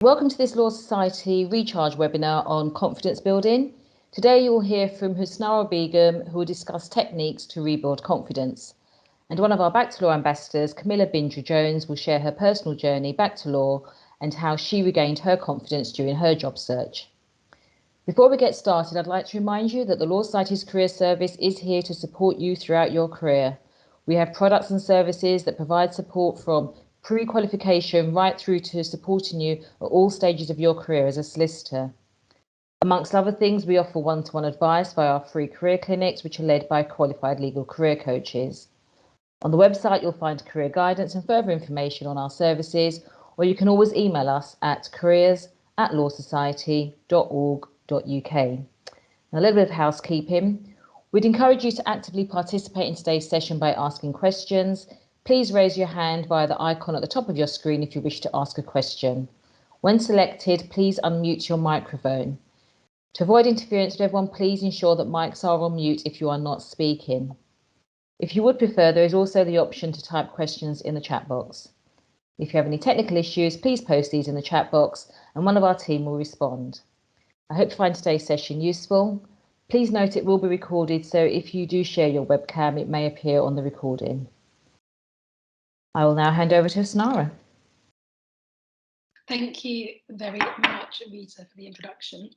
Welcome to this Law Society Recharge webinar on confidence building. Today you'll hear from Husnara Begum, who will discuss techniques to rebuild confidence. And one of our Back to Law ambassadors, Camilla Bindra-Jones, will share her personal journey back to law and how she regained her confidence during her job search. Before we get started, I'd like to remind you that the Law Society's Career Service is here to support you throughout your career. We have products and services that provide support from pre-qualification right through to supporting you at all stages of your career as a solicitor. Amongst other things, we offer one-to-one advice via our free career clinics, which are led by qualified legal career coaches. On the website, you'll find career guidance and further information on our services, or you can always email us at careers@lawsociety.org.uk. And a little bit of housekeeping. We'd encourage you to actively participate in today's session by asking questions. Please raise your hand via the icon at the top of your screen if you wish to ask a question. When selected, please unmute your microphone. To avoid interference with everyone, please ensure that mics are on mute if you are not speaking. If you would prefer, there is also the option to type questions in the chat box. If you have any technical issues, please post these in the chat box and one of our team will respond. I hope you find today's session useful. Please note it will be recorded, so if you do share your webcam, it may appear on the recording. I will now hand over to Husnara. Thank you very much, Rita, for the introduction.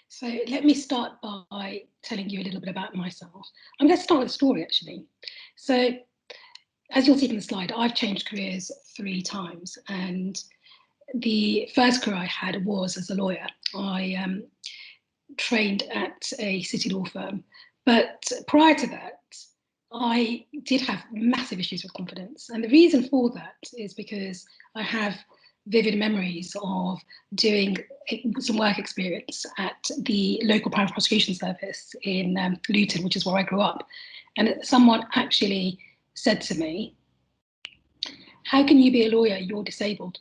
So let me start by telling you a little bit about myself. I'm going to start with a story, actually. So as you'll see from the slide, I've changed careers 3 times. And the first career I had was as a lawyer. I trained at a city law firm. But prior to that, I did have massive issues with confidence. And the reason for that is because I have vivid memories of doing some work experience at the local private prosecution service in Luton, which is where I grew up. And someone actually said to me, "How can you be a lawyer? You're disabled.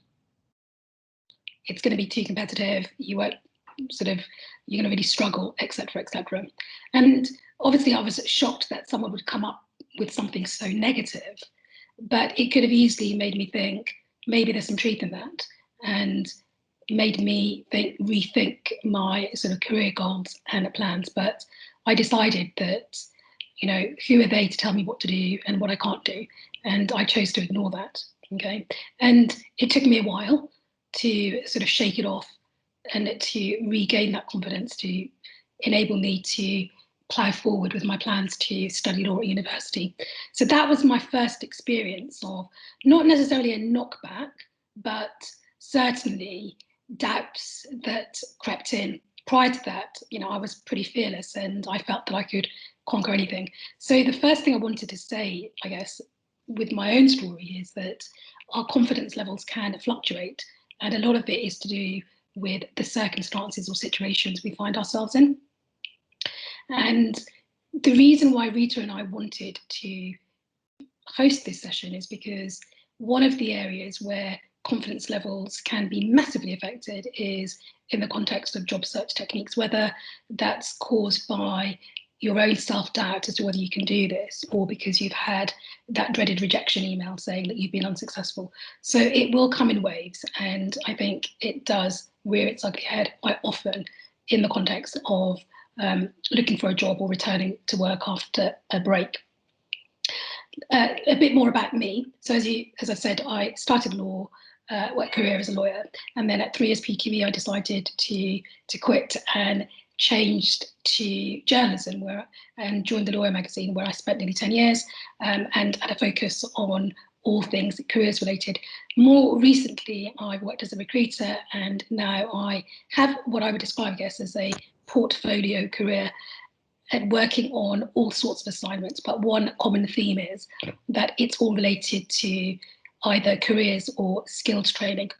It's going to be too competitive. You won't you're going to really struggle, etc., etc." And obviously I was shocked that someone would come up with something so negative, but it could have easily made me think maybe there's some truth in that, and made me rethink my sort of career goals and plans. But I decided that, who are they to tell me what to do and what I can't do? And I chose to ignore that. Okay. And it took me a while to sort of shake it off and to regain that confidence to enable me to plough forward with my plans to study law at university. So that was my first experience of not necessarily a knockback, but certainly doubts that crept in. Prior to that, I was pretty fearless and I felt that I could conquer anything. So the first thing I wanted to say, I guess, with my own story is that our confidence levels can fluctuate, and a lot of it is to do with the circumstances or situations we find ourselves in. And the reason why Rita and I wanted to host this session is because one of the areas where confidence levels can be massively affected is in the context of job search techniques, whether that's caused by your own self-doubt as to whether you can do this, or because you've had that dreaded rejection email saying that you've been unsuccessful. So it will come in waves, and I think it does rear its ugly head quite often in the context of looking for a job or returning to work after a break. A bit more about me. So as I said, I started law, career as a lawyer, and then at 3 years PQE, I decided to quit and changed to journalism, and joined the Lawyer magazine, where I spent nearly 10 years, and had a focus on all things careers related. More recently, I've worked as a recruiter, and now I have what I would describe, I guess, as a portfolio career, and working on all sorts of assignments. But one common theme is that it's all related to either careers or skills training.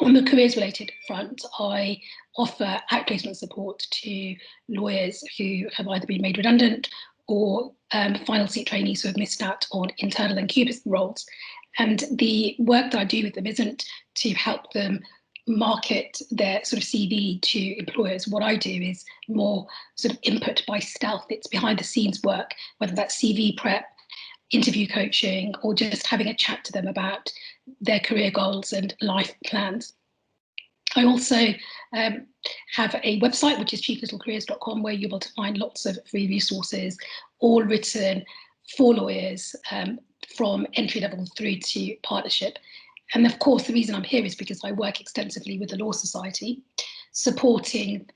On the careers related front, I offer outplacement support to lawyers who have either been made redundant or final seat trainees who have missed out on internal and cubist roles. And the work that I do with them isn't to help them market their sort of CV to employers. What I do is more sort of input by stealth. It's behind the scenes work, whether that's CV prep, interview coaching, or just having a chat to them about their career goals and life plans. I also have a website, which is cheaplittlecareers.com, where you're able to find lots of free resources, all written for lawyers from entry level through to partnership. And of course, the reason I'm here is because I work extensively with the Law Society, supporting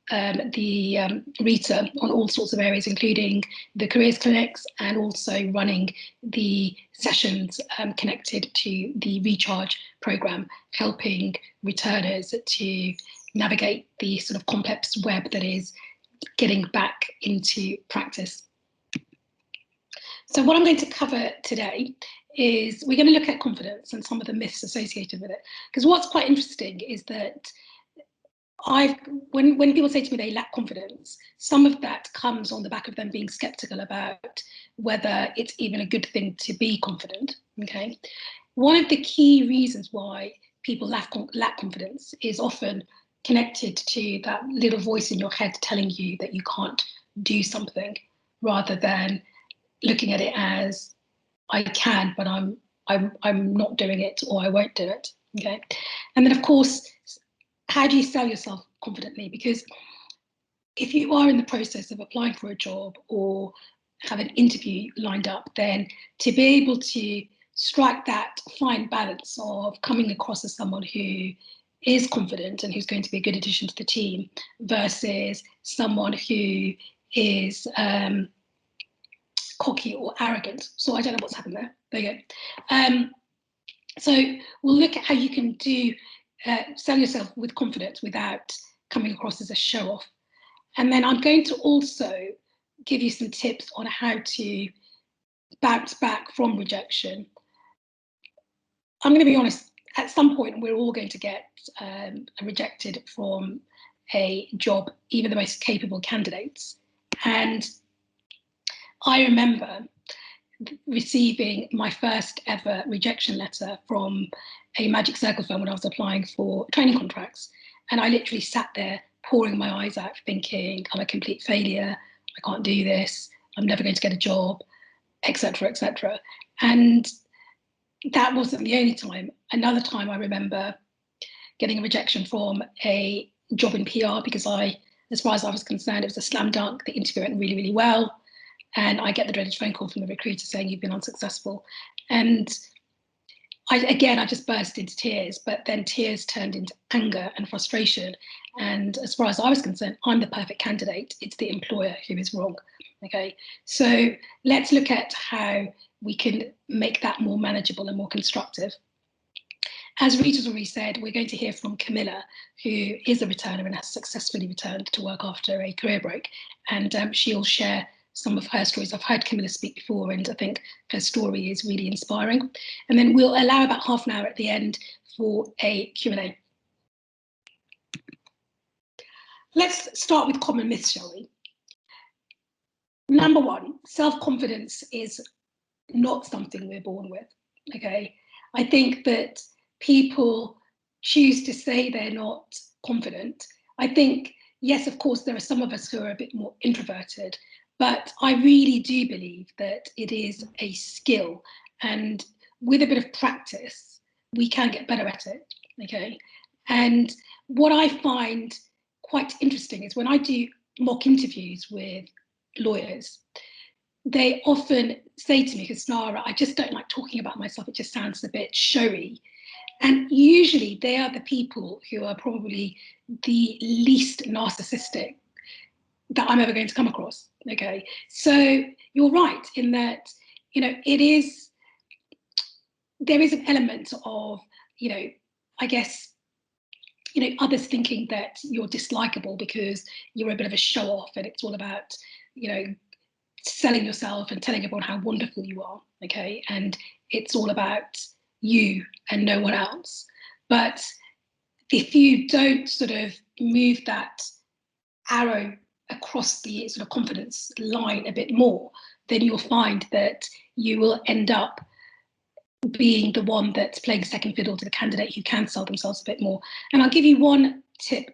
the RETA on all sorts of areas, including the careers clinics and also running the sessions connected to the Recharge programme, helping returners to navigate the sort of complex web that is getting back into practice. So what I'm going to cover today is we're going to look at confidence and some of the myths associated with it. Because what's quite interesting is that when people say to me they lack confidence, some of that comes on the back of them being skeptical about whether it's even a good thing to be confident. Okay, one of the key reasons why people lack confidence is often connected to that little voice in your head telling you that you can't do something, rather than looking at it as I can, but I'm not doing it, or I won't do it. Okay, and then of course, how do you sell yourself confidently? Because if you are in the process of applying for a job or have an interview lined up, then to be able to strike that fine balance of coming across as someone who is confident and who's going to be a good addition to the team versus someone who is cocky or arrogant. So I don't know what's happened there. There you go. So we'll look at how you can do sell yourself with confidence without coming across as a show-off. And then I'm going to also give you some tips on how to bounce back from rejection. I'm going to be honest, at some point we're all going to get rejected from a job, even the most capable candidates. And I remember receiving my first ever rejection letter from a Magic Circle firm when I was applying for training contracts. And I literally sat there pouring my eyes out thinking, I'm a complete failure, I can't do this, I'm never going to get a job, etc., etc. And that wasn't the only time. Another time I remember getting a rejection from a job in PR because as far as I was concerned, it was a slam dunk. The interview went really, really well. And I get the dreaded phone call from the recruiter saying you've been unsuccessful. And I just burst into tears, but then tears turned into anger and frustration. And as far as I was concerned, I'm the perfect candidate. It's the employer who is wrong. Okay, so let's look at how we can make that more manageable and more constructive. As Rita's already said, we're going to hear from Camilla, who is a returner and has successfully returned to work after a career break. And she'll share some of her stories. I've heard Camilla speak before, and I think her story is really inspiring. And then we'll allow about half an hour at the end for a Q&A. Let's start with common myths, shall we? Number one, self-confidence is not something we're born with, okay? I think that people choose to say they're not confident. I think, yes, of course, there are some of us who are a bit more introverted, but I really do believe that it is a skill, and with a bit of practice, we can get better at it, okay? And what I find quite interesting is when I do mock interviews with lawyers, they often say to me, Husnara, I just don't like talking about myself. It just sounds a bit showy. And usually they are the people who are probably the least narcissistic that I'm ever going to come across. Okay. So you're right in that, there is an element of, I guess, others thinking that you're dislikable because you're a bit of a show off and it's all about, selling yourself and telling everyone how wonderful you are, okay? And it's all about you and no one else. But if you don't sort of move that arrow across the sort of confidence line a bit more, then you'll find that you will end up being the one that's playing second fiddle to the candidate who can sell themselves a bit more. And I'll give you one tip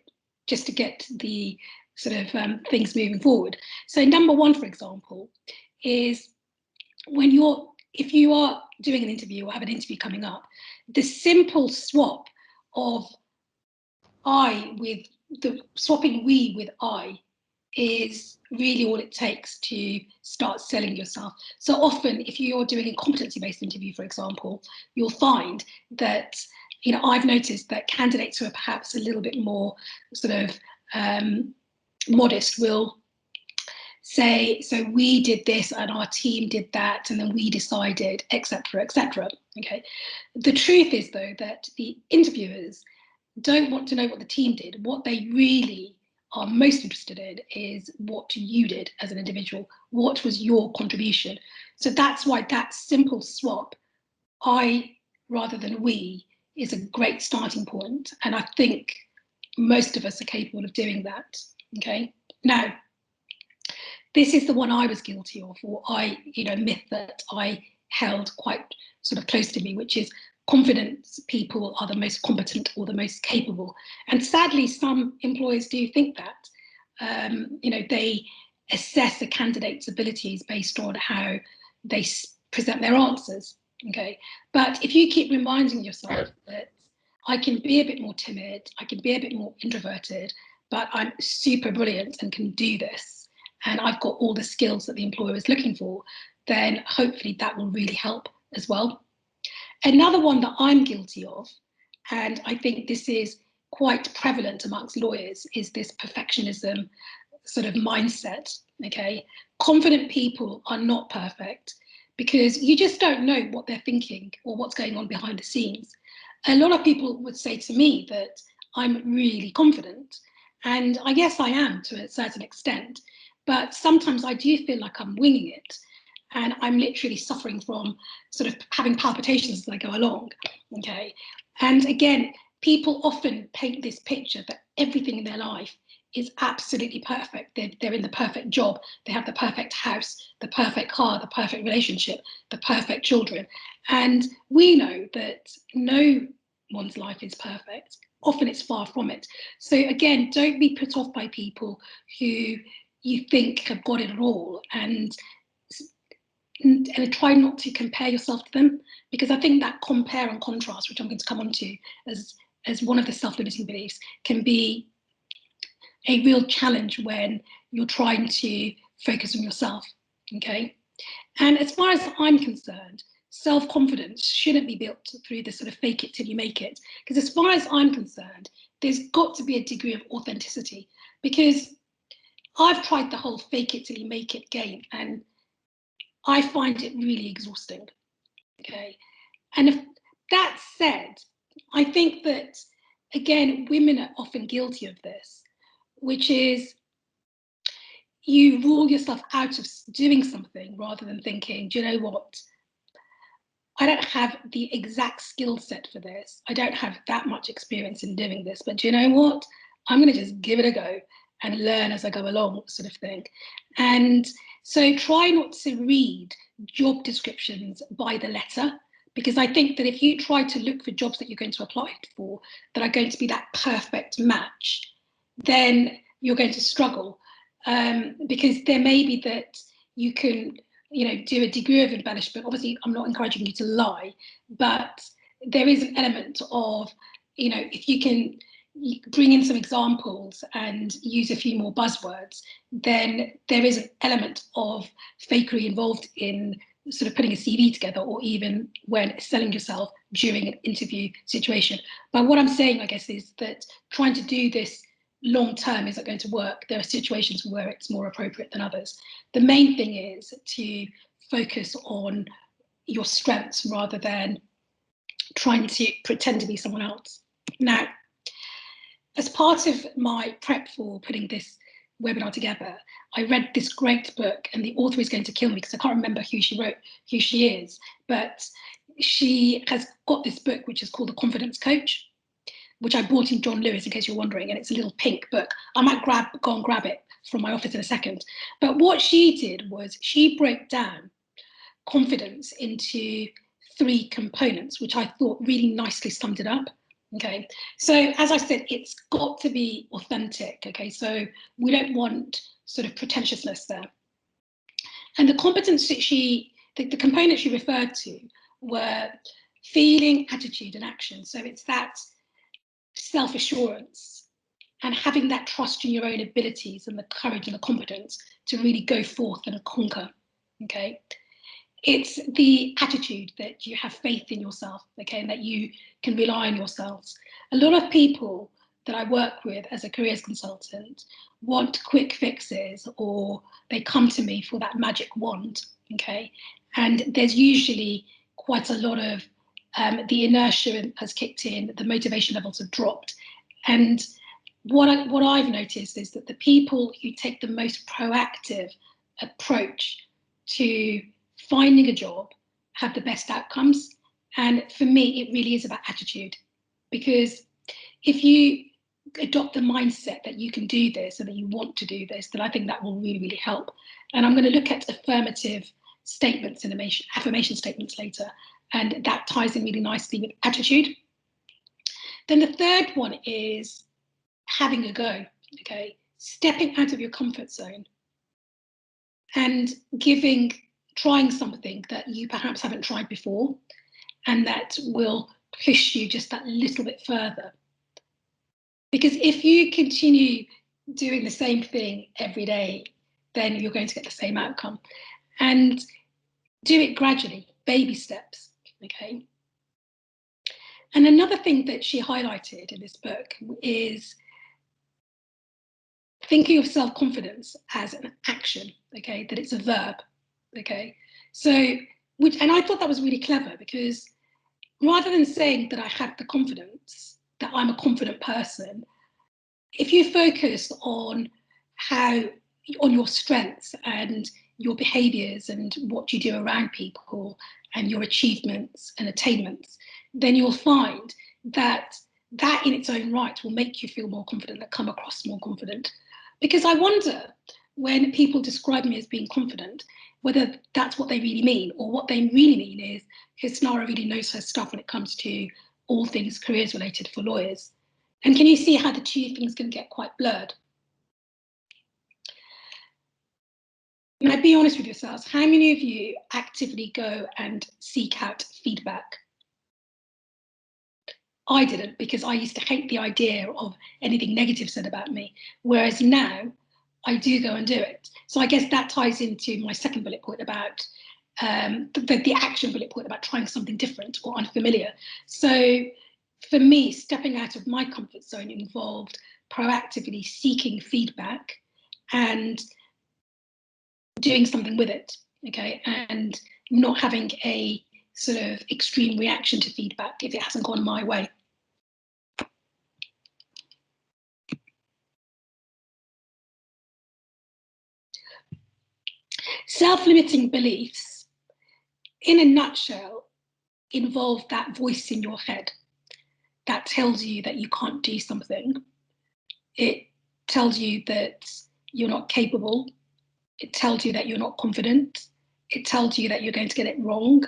just to get the sort of things moving forward. So number one, for example, is when you're if you are doing an interview or have an interview coming up, the simple swap of I with the swapping we with I is really all it takes to start selling yourself. So often, if you're doing a competency-based interview, for example, you'll find that, I've noticed that candidates who are perhaps a little bit more sort of modest will say, so we did this and our team did that and then we decided, etc., etc. Okay. The truth is, though, that the interviewers don't want to know what the team did. What they really are most interested in is what you did as an individual. What was your contribution? So that's why that simple swap, I rather than we, is a great starting point. And I think most of us are capable of doing that. Okay. Now, this is the one I was guilty of, or myth that I held quite sort of close to me, which is confident people are the most competent or the most capable. And sadly, some employers do think that. They assess a candidate's abilities based on how they present their answers. Okay, but if you keep reminding yourself that I can be a bit more timid, I can be a bit more introverted, but I'm super brilliant and can do this, and I've got all the skills that the employer is looking for, then hopefully that will really help as well. Another one that I'm guilty of, and I think this is quite prevalent amongst lawyers, is this perfectionism sort of mindset. Okay, confident people are not perfect because you just don't know what they're thinking or what's going on behind the scenes. A lot of people would say to me that I'm really confident, and I guess I am to a certain extent, but sometimes I do feel like I'm winging it, and I'm literally suffering from sort of having palpitations as I go along. Okay, and again, people often paint this picture that everything in their life is absolutely perfect. They're in the perfect job, they have the perfect house, the perfect car, the perfect relationship, the perfect children. And we know that no one's life is perfect. Often it's far from it. So again, don't be put off by people who you think have got it all, and try not to compare yourself to them, because I think that compare and contrast, which I'm going to come on to as one of the self-limiting beliefs, can be a real challenge when you're trying to focus on yourself. Okay. And as far as I'm concerned, self-confidence shouldn't be built through this sort of fake it till you make it. Because as far as I'm concerned, there's got to be a degree of authenticity, because I've tried the whole fake it till you make it game, and I find it really exhausting. Okay. And if that said, I think that, again, women are often guilty of this, which is you rule yourself out of doing something rather than thinking, do you know what? I don't have the exact skill set for this. I don't have that much experience in doing this, but do you know what? I'm going to just give it a go and learn as I go along, sort of thing. And so try not to read job descriptions by the letter, because I think that if you try to look for jobs that you're going to apply for that are going to be that perfect match, then you're going to struggle, because there may be that you can do a degree of embellishment. Obviously, I'm not encouraging you to lie, but there is an element of, if you can bring in some examples and use a few more buzzwords, then there is an element of fakery involved in sort of putting a CV together, or even when selling yourself during an interview situation. But what I'm saying, I guess, is that trying to do this long term isn't going to work. There are situations where it's more appropriate than others. The main thing is to focus on your strengths rather than trying to pretend to be someone else. Now, as part of my prep for putting this webinar together, I read this great book, and the author is going to kill me because I can't remember who she is, but she has got this book which is called The Confidence Coach, which I bought in John Lewis, in case you're wondering, and it's a little pink book. I might go and grab it from my office in a second. But what she did was she broke down confidence into 3 components, which I thought really nicely summed it up. Okay, so as I said, it's got to be authentic. Okay, so we don't want sort of pretentiousness there. And the competence that she the components you referred to were feeling, attitude, and action. So it's that self-assurance and having that trust in your own abilities and the courage and the competence to really go forth and conquer. Okay. It's the attitude that you have faith in yourself, okay, and that you can rely on yourselves. A lot of people that I work with as a careers consultant want quick fixes, or they come to me for that magic wand, okay? And there's usually quite a lot of the inertia has kicked in, the motivation levels have dropped. And what I've noticed is that the people who take the most proactive approach to finding a job have the best outcomes. And for me, it really is about attitude, because if you adopt the mindset that you can do this and that you want to do this, then I think that will really, really help. And I'm going to look at affirmative statements and affirmation statements later, and that ties in really nicely with attitude. Then the third one is having a go, okay? Stepping out of your comfort zone and trying something that you perhaps haven't tried before, and that will push you just that little bit further. Because if you continue doing the same thing every day, then you're going to get the same outcome. And do it gradually, baby steps, okay? And another thing that she highlighted in this book is thinking of self-confidence as an action, okay, that it's a verb, okay? So, and I thought that was really clever, because rather than saying that I have the confidence, that I'm a confident person, if you focus on your strengths and your behaviors and what you do around people and your achievements and attainments, then you'll find that in its own right will make you feel more confident, that come across more confident. Because I wonder, when people describe me as being confident, whether that's what they really mean, or what they really mean is Husnara really knows her stuff when it comes to all things careers related for lawyers. And can you see how the two things can get quite blurred? Now, be honest with yourselves. How many of you actively go and seek out feedback? I didn't, because I used to hate the idea of anything negative said about me. Whereas now, I do go and do it. So I guess that ties into my second bullet point about the action bullet point about trying something different or unfamiliar. So for me, stepping out of my comfort zone involved proactively seeking feedback and doing something with it, okay, and not having a sort of extreme reaction to feedback if it hasn't gone my way. Self-limiting beliefs, in a nutshell, involve that voice in your head that tells you that you can't do something. It tells you that you're not capable. It tells you that you're not confident. It tells you that you're going to get it wrong.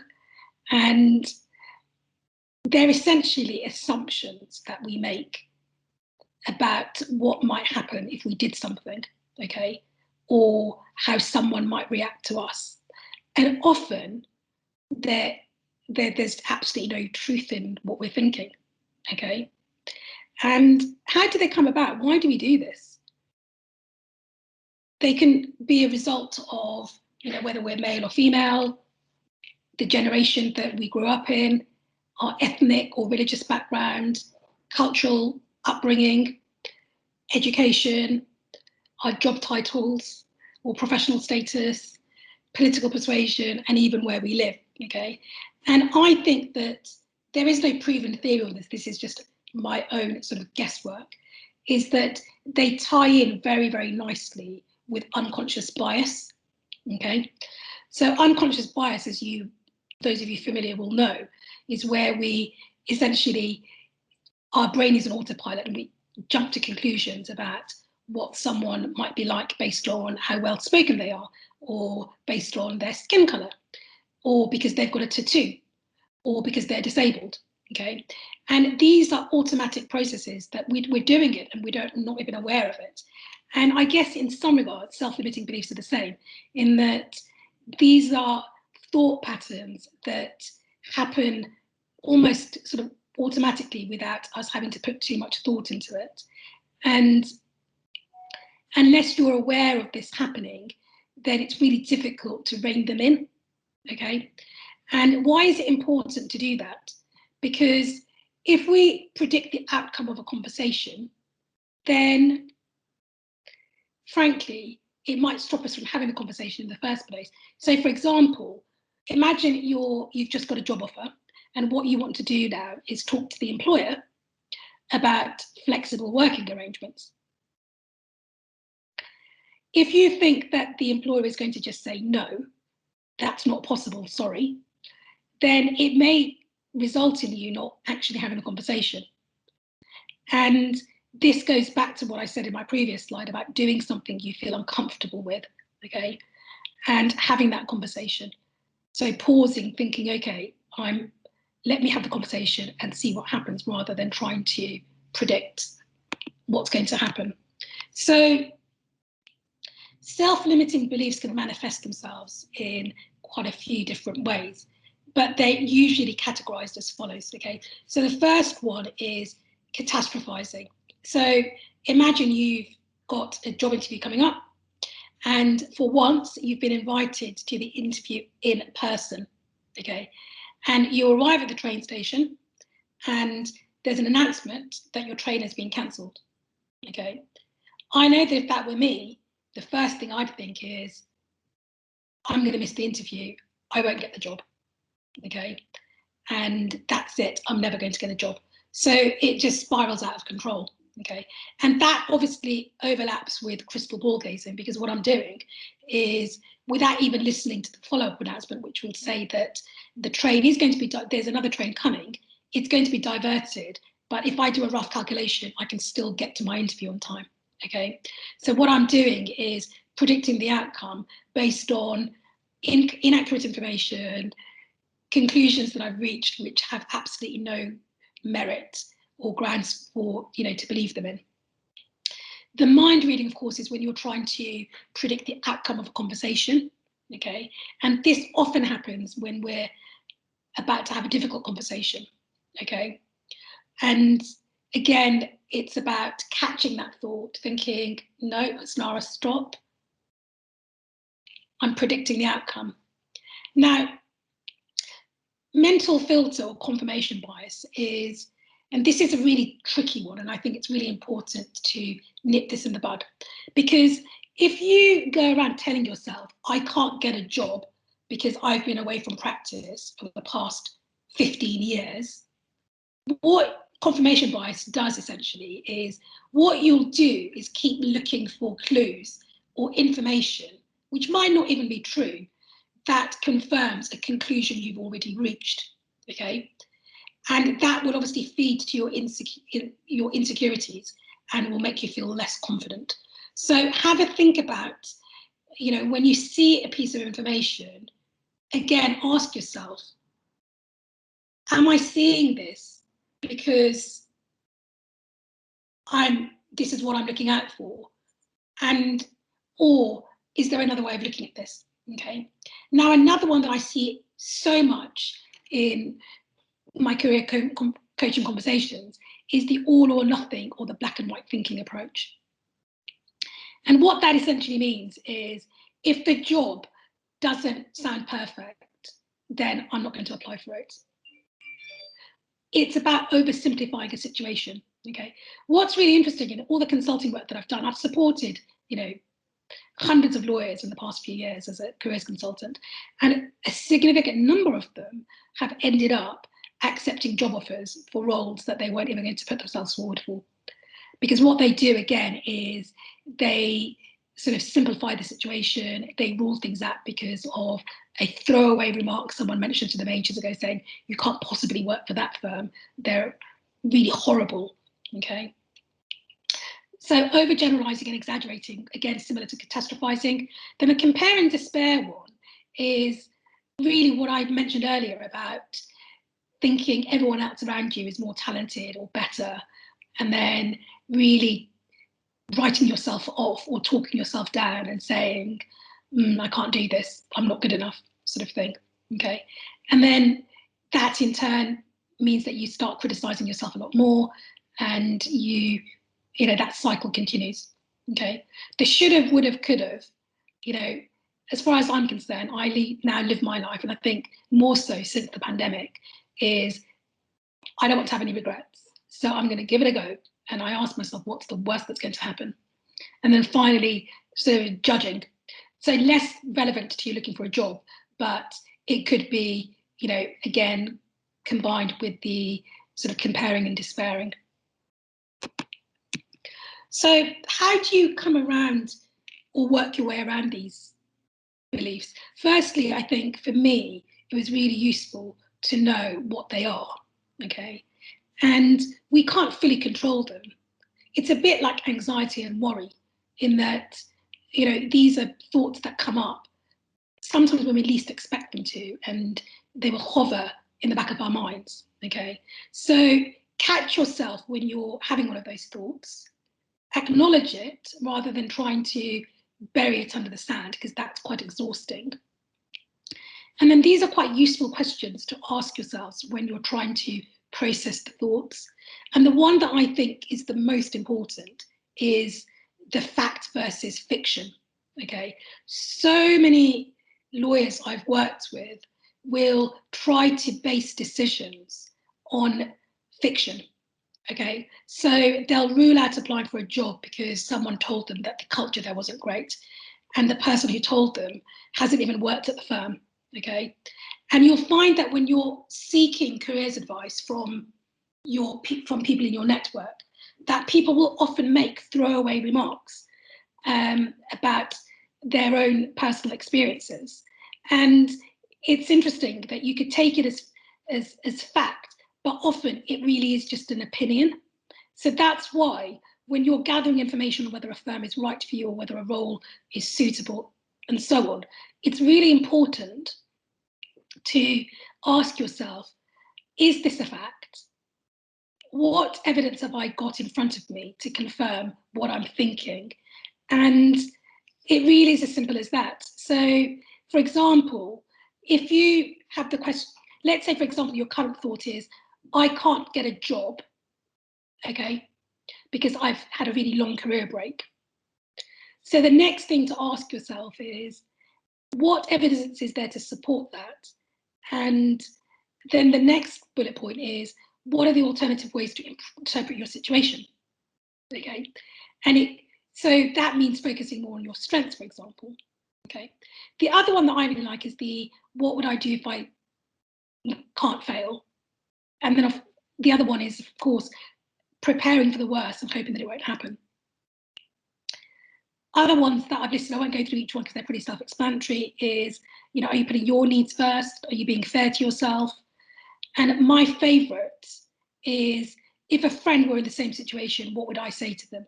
And they're essentially assumptions that we make about what might happen if we did something, okay, or how someone might react to us. And often there's absolutely no truth in what we're thinking, okay? And how do they come about? Why do we do this? They can be a result of, whether we're male or female, the generation that we grew up in, our ethnic or religious background, cultural upbringing, education, our job titles or professional status, political persuasion, and even where we live, okay? And I think that there is no proven theory on this. This is just my own sort of guesswork, is that they tie in very, very nicely with unconscious bias, okay? So unconscious bias, as those of you familiar will know, is where we essentially, our brain is an autopilot and we jump to conclusions about what someone might be like based on how well spoken they are, or based on their skin color, or because they've got a tattoo, or because they're disabled, okay? And these are automatic processes that we're doing it and not even aware of it. And I guess in some regards, self-limiting beliefs are the same, in that these are thought patterns that happen almost sort of automatically without us having to put too much thought into it. And unless you're aware of this happening, then it's really difficult to rein them in, okay? And why is it important to do that? Because if we predict the outcome of a conversation, then frankly, it might stop us from having the conversation in the first place. So for example, imagine you've just got a job offer, and what you want to do now is talk to the employer about flexible working arrangements. If you think that the employer is going to just say, no, that's not possible, sorry, then it may result in you not actually having a conversation. And this goes back to what I said in my previous slide about doing something you feel uncomfortable with, okay, and having that conversation. So pausing, thinking, okay, let me have the conversation and see what happens, rather than trying to predict what's going to happen. So self-limiting beliefs can manifest themselves in quite a few different ways, but they're usually categorized as follows, okay? So the first one is catastrophizing. So imagine you've got a job interview coming up, and for once you've been invited to the interview in person, okay? And you arrive at the train station and there's an announcement that your train has been cancelled, okay? I know that if that were me, the first thing I'd think is, I'm going to miss the interview, I won't get the job, okay? And that's it, I'm never going to get a job. So it just spirals out of control, okay? And that obviously overlaps with crystal ball gazing, because what I'm doing is, without even listening to the follow-up announcement, which will say that the train is going to be, there's another train coming, it's going to be diverted, but if I do a rough calculation, I can still get to my interview on time, okay? So what I'm doing is predicting the outcome based on inaccurate information, conclusions that I've reached which have absolutely no merit or grounds for, to believe them in. The mind reading, of course, is when you're trying to predict the outcome of a conversation, okay? And this often happens when we're about to have a difficult conversation, okay? And again, it's about catching that thought, thinking, no, Husnara, stop. I'm predicting the outcome. Now, mental filter or confirmation bias is, and this is a really tricky one, and I think it's really important to nip this in the bud, because if you go around telling yourself, I can't get a job because I've been away from practice for the past 15 years, what confirmation bias does essentially is, what you'll do is keep looking for clues or information, which might not even be true, that confirms a conclusion you've already reached, okay? And that will obviously feed to your insecurities and will make you feel less confident. So have a think about, when you see a piece of information, again, ask yourself, am I seeing this because this is what I'm looking out for? And, or is there another way of looking at this? Okay. Now, another one that I see so much in my career coaching conversations is the all or nothing, or the black and white thinking approach. And what that essentially means is, if the job doesn't sound perfect, then I'm not going to apply for it. It's about oversimplifying a situation. Okay. What's really interesting in all the consulting work that I've done, I've supported, hundreds of lawyers in the past few years as a careers consultant, and a significant number of them have ended up accepting job offers for roles that they weren't even going to put themselves forward for. Because what they do, again, is they sort of simplify the situation, they rule things out because of a throwaway remark someone mentioned to them ages ago saying, you can't possibly work for that firm, they're really horrible, okay? So overgeneralizing and exaggerating, again, similar to catastrophizing. Then the compare and despair one is really what I mentioned earlier about thinking everyone else around you is more talented or better, and then really writing yourself off or talking yourself down and saying, I can't do this, I'm not good enough, sort of thing. okay? And then that in turn means that you start criticizing yourself a lot more, and you know, that cycle continues, okay? The should have, would have, could have, you know, as far as I'm concerned, I now live my life, and I think more so since the pandemic, is I don't want to have any regrets. So I'm going to give it a go. And I ask myself, what's the worst that's going to happen? And then finally, so judging. So less relevant to you looking for a job, but it could be, you know, again, combined with the sort of comparing and despairing. So how do you come around or work your way around these beliefs? Firstly, I think for me, it was really useful to know what they are, okay? And we can't fully control them. It's a bit like anxiety and worry, in that, you know, these are thoughts that come up sometimes when we least expect them to, and they will hover in the back of our minds, okay? So catch yourself when you're having one of those thoughts, acknowledge it rather than trying to bury it under the sand, because that's quite exhausting. And then these are quite useful questions to ask yourselves when you're trying to process the thoughts. And the one that I think is the most important is the fact versus fiction. Okay, so many lawyers I've worked with will try to base decisions on fiction. Okay, so they'll rule out applying for a job because someone told them that the culture there wasn't great, and the person who told them hasn't even worked at the firm. Okay, and you'll find that when you're seeking careers advice from people in your network, that people will often make throwaway remarks about their own personal experiences. And it's interesting that you could take it as fact, but often it really is just an opinion. So that's why when you're gathering information on whether a firm is right for you or whether a role is suitable and so on, it's really important to ask yourself, is this a fact? What evidence have I got in front of me to confirm what I'm thinking? And it really is as simple as that. So, for example, if you have the question, let's say, for example, your current thought is, I can't get a job, okay, because I've had a really long career break. So the next thing to ask yourself is, what evidence is there to support that? And then the next bullet point is, what are the alternative ways to interpret your situation? Okay, and so that means focusing more on your strengths, for example. Okay, the other one that I really like is the, what would I do if I can't fail? And then the other one is, of course, preparing for the worst and hoping that it won't happen. Other ones that I've listed, I won't go through each one because they're pretty self-explanatory, is, you know, are you putting your needs first? Are you being fair to yourself? And my favorite is, if a friend were in the same situation, what would I say to them?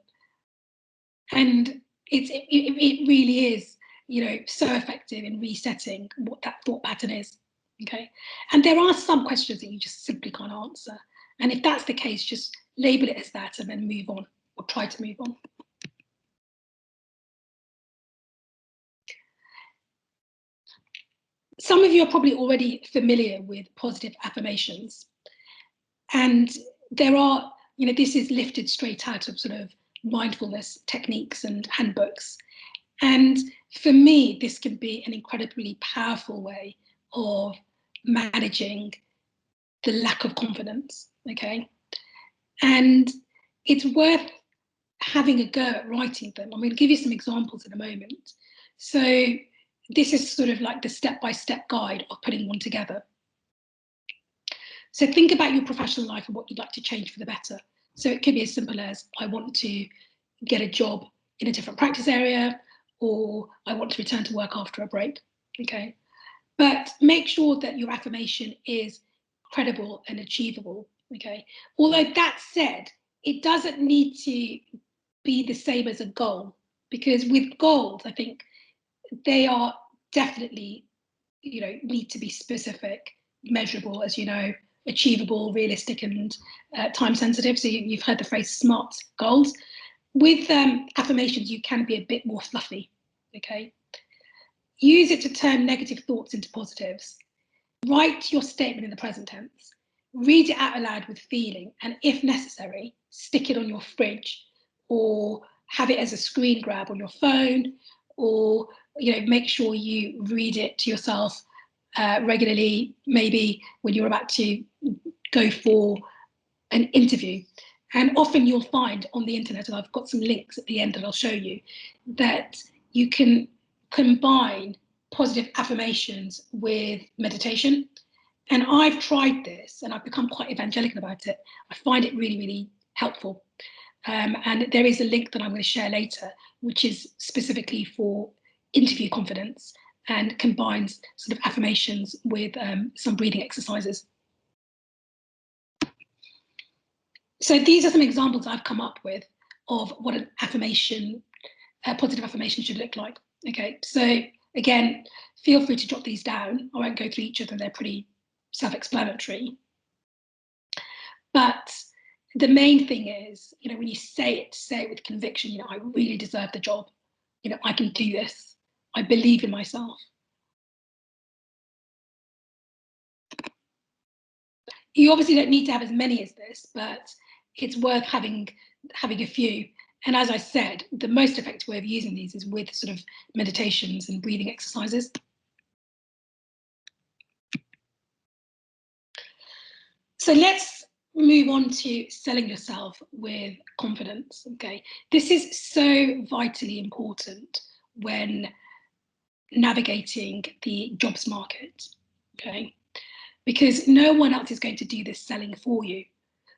And it really is, you know, so effective in resetting what that thought pattern is. Okay, and there are some questions that you just simply can't answer, and if that's the case, just label it as that and then move on, or try to move on. Some of you are probably already familiar with positive affirmations, and there are, you know, this is lifted straight out of sort of mindfulness techniques and handbooks. And for me, this can be an incredibly powerful way of managing the lack of confidence, okay? And it's worth having a go at writing them. I'm going to give you some examples in a moment. So this is sort of like the step-by-step guide of putting one together. So think about your professional life and what you'd like to change for the better. So it could be as simple as, I want to get a job in a different practice area, or I want to return to work after a break, okay? But make sure that your affirmation is credible and achievable, okay? Although that said, it doesn't need to be the same as a goal, because with goals, I think they are definitely, you know, need to be specific, measurable, as you know, achievable, realistic, and time sensitive. So you've heard the phrase SMART goals. With affirmations, you can be a bit more fluffy, okay? Use it to turn negative thoughts into positives. Write your statement in the present tense. Read it out aloud with feeling, and if necessary, stick it on your fridge or have it as a screen grab on your phone, or make sure you read it to yourself regularly, maybe when you're about to go for an interview. And often you'll find on the internet, and I've got some links at the end that I'll show you, that you can combine positive affirmations with meditation. And I've tried this and I've become quite evangelical about it. I find it really, really helpful. And there is a link that I'm going to share later, which is specifically for interview confidence and combines sort of affirmations with some breathing exercises. So these are some examples I've come up with of what an affirmation, a positive affirmation should look like. Okay, so again, feel free to jot these down. I won't go through each of them, they're pretty self-explanatory. But the main thing is, when you say it with conviction, I really deserve the job. I can do this. I believe in myself. You obviously don't need to have as many as this, but it's worth having a few. And as I said, the most effective way of using these is with sort of meditations and breathing exercises. So let's move on to selling yourself with confidence. Okay, this is so vitally important when navigating the jobs market. Okay, because no one else is going to do this selling for you.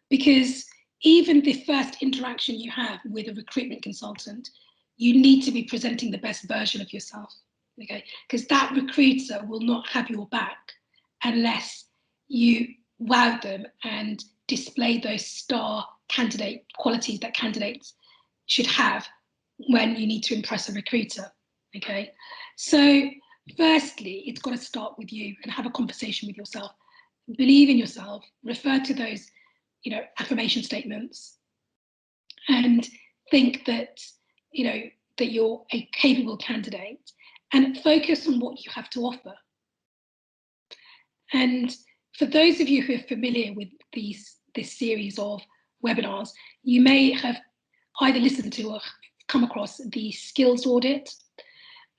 Because even the first interaction you have with a recruitment consultant, you need to be presenting the best version of yourself. Okay, because that recruiter will not have your back unless you wow them and display those star candidate qualities that candidates should have when you need to impress a recruiter. Okay, so firstly, it's got to start with you and have a conversation with yourself. Believe in yourself, refer to those affirmation statements, and think that that you're a capable candidate, and focus on what you have to offer. And for those of you who are familiar with this series of webinars, you may have either listened to or come across the skills audit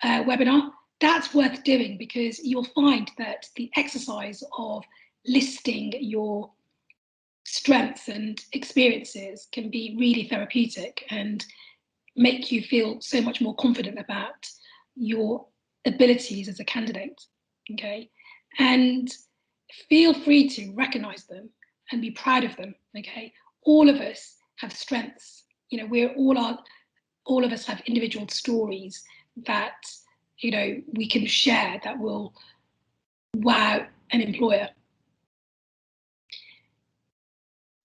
webinar. That's worth doing, because you'll find that the exercise of listing your strengths and experiences can be really therapeutic and make you feel so much more confident about your abilities as a candidate. Okay, and feel free to recognize them and be proud of them. Okay, all of us have strengths. We're all of us have individual stories that we can share that will wow an employer.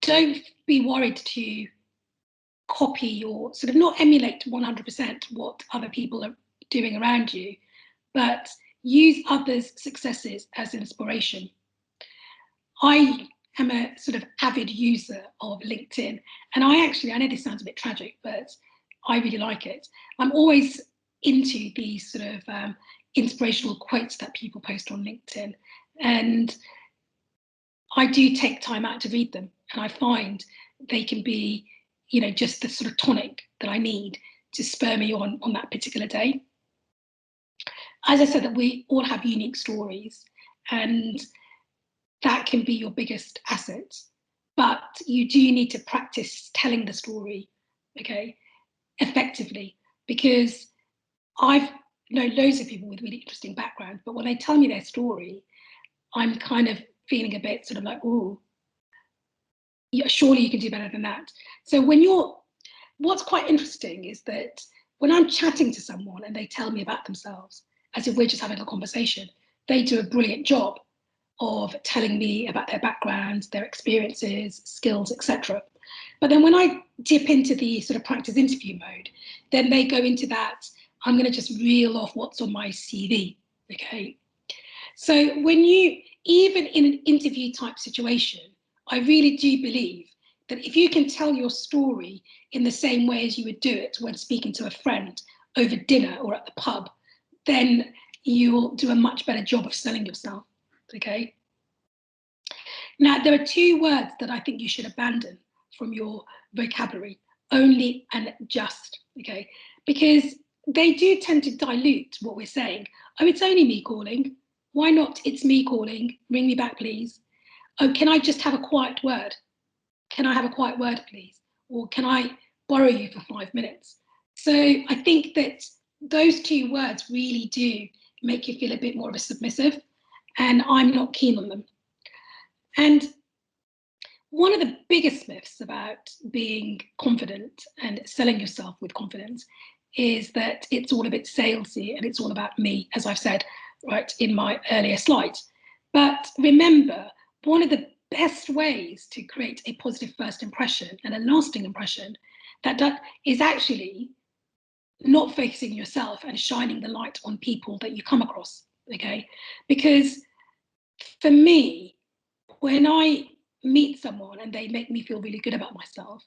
Don't be worried to copy or sort of not emulate 100% what other people are doing around you, but use others' successes as inspiration. I am a sort of avid user of LinkedIn, and I know this sounds a bit tragic, but I really like it. I'm always into these sort of inspirational quotes that people post on LinkedIn, and I do take time out to read them, and I find they can be just the sort of tonic that I need to spur me on that particular day. As I said, that we all have unique stories, and that can be your biggest asset. But you do need to practice telling the story, okay, effectively, because I've known loads of people with really interesting backgrounds, but when they tell me their story, I'm kind of feeling a bit sort of like, oh, surely you can do better than that. So what's quite interesting is that when I'm chatting to someone and they tell me about themselves, as if we're just having a conversation, they do a brilliant job of telling me about their backgrounds, their experiences, skills, etc. But then when I dip into the sort of practice interview mode, then they go into that, I'm going to just reel off what's on my CV. Okay. So even in an interview type situation, I really do believe that if you can tell your story in the same way as you would do it when speaking to a friend over dinner or at the pub, then you'll do a much better job of selling yourself. okay? Now, there are two words that I think you should abandon from your vocabulary: only and just, okay? Because they do tend to dilute what we're saying. Oh, it's only me calling. Why not? It's me calling. Ring me back, please. Oh, can I just have a quiet word? Can I have a quiet word, please? Or can I borrow you for 5 minutes? So I think that those two words really do make you feel a bit more of a submissive, and I'm not keen on them. And one of the biggest myths about being confident and selling yourself with confidence is that it's all a bit salesy and it's all about me, as I've said right in my earlier slides. But remember, one of the best ways to create a positive first impression and a lasting impression that is actually not focusing yourself and shining the light on people that you come across, okay? Because for me, when I meet someone and they make me feel really good about myself,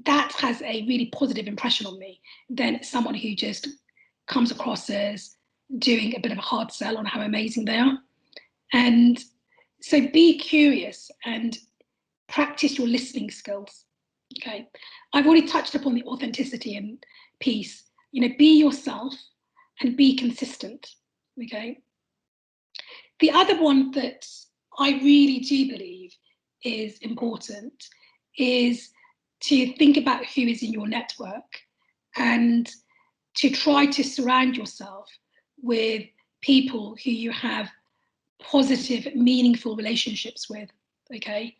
that has a really positive impression on me than someone who just comes across as doing a bit of a hard sell on how amazing they are. And so be curious and practice your listening skills. Okay. I've already touched upon the authenticity and piece. You know, be yourself and be consistent. Okay. The other one that I really do believe is important is to think about who is in your network and to try to surround yourself with people who you have positive, meaningful relationships with, okay?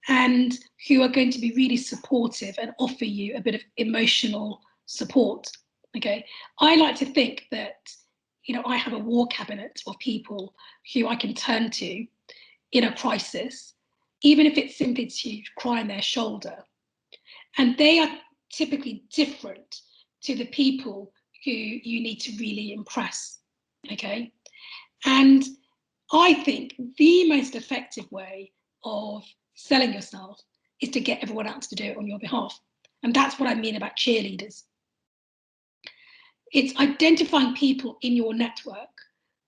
And who are going to be really supportive and offer you a bit of emotional support, okay? I like to think that, you know, I have a war cabinet of people who I can turn to in a crisis, even if it's simply to cry on their shoulder. And they are typically different to the people who you need to really impress, okay? And I think the most effective way of selling yourself is to get everyone else to do it on your behalf. And that's what I mean about cheerleaders. It's identifying people in your network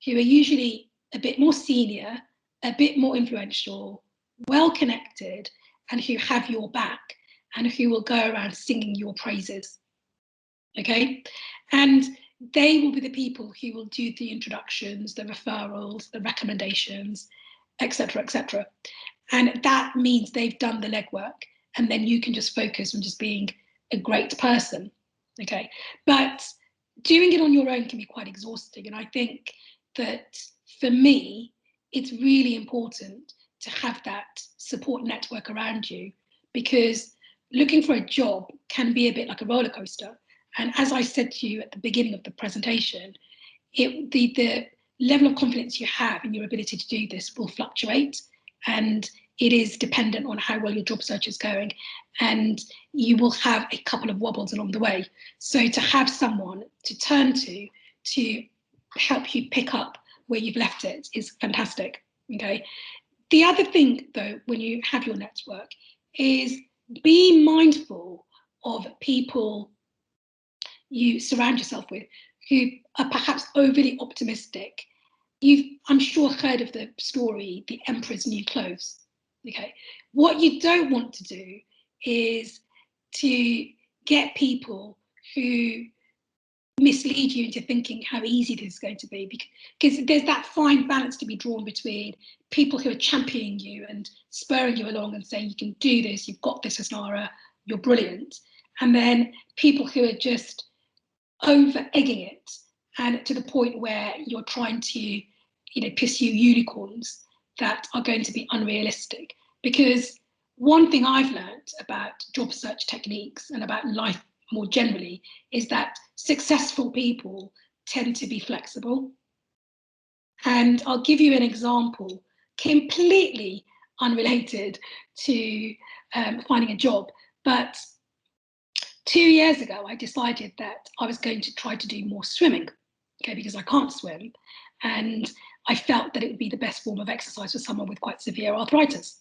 who are usually a bit more senior, a bit more influential, well connected, and who have your back and who will go around singing your praises. Okay? And they will be the people who will do the introductions, the referrals, the recommendations, etc., etc. And that means they've done the legwork, and then you can just focus on just being a great person. Okay. But doing it on your own can be quite exhausting. And I think that for me, it's really important to have that support network around you, because looking for a job can be a bit like a roller coaster. And as I said to you at the beginning of the presentation, the level of confidence you have in your ability to do this will fluctuate, and it is dependent on how well your job search is going, and you will have a couple of wobbles along the way. So to have someone to turn to help you pick up where you've left it is fantastic. Okay. The other thing, though, when you have your network, is be mindful of people you surround yourself with who are perhaps overly optimistic. You've, I'm sure, heard of the story, The Emperor's New Clothes. Okay. What you don't want to do is to get people who mislead you into thinking how easy this is going to be, because there's that fine balance to be drawn between people who are championing you and spurring you along and saying you can do this, you've got this, Husnara, you're brilliant, and then people who are just over egging it, and to the point where you're trying to, you know, pursue unicorns that are going to be unrealistic. Because one thing I've learned about job search techniques and about life more generally is that successful people tend to be flexible. And I'll give you an example, completely unrelated to finding a job, but 2 years ago, I decided that I was going to try to do more swimming, okay, because I can't swim. And I felt that it would be the best form of exercise for someone with quite severe arthritis.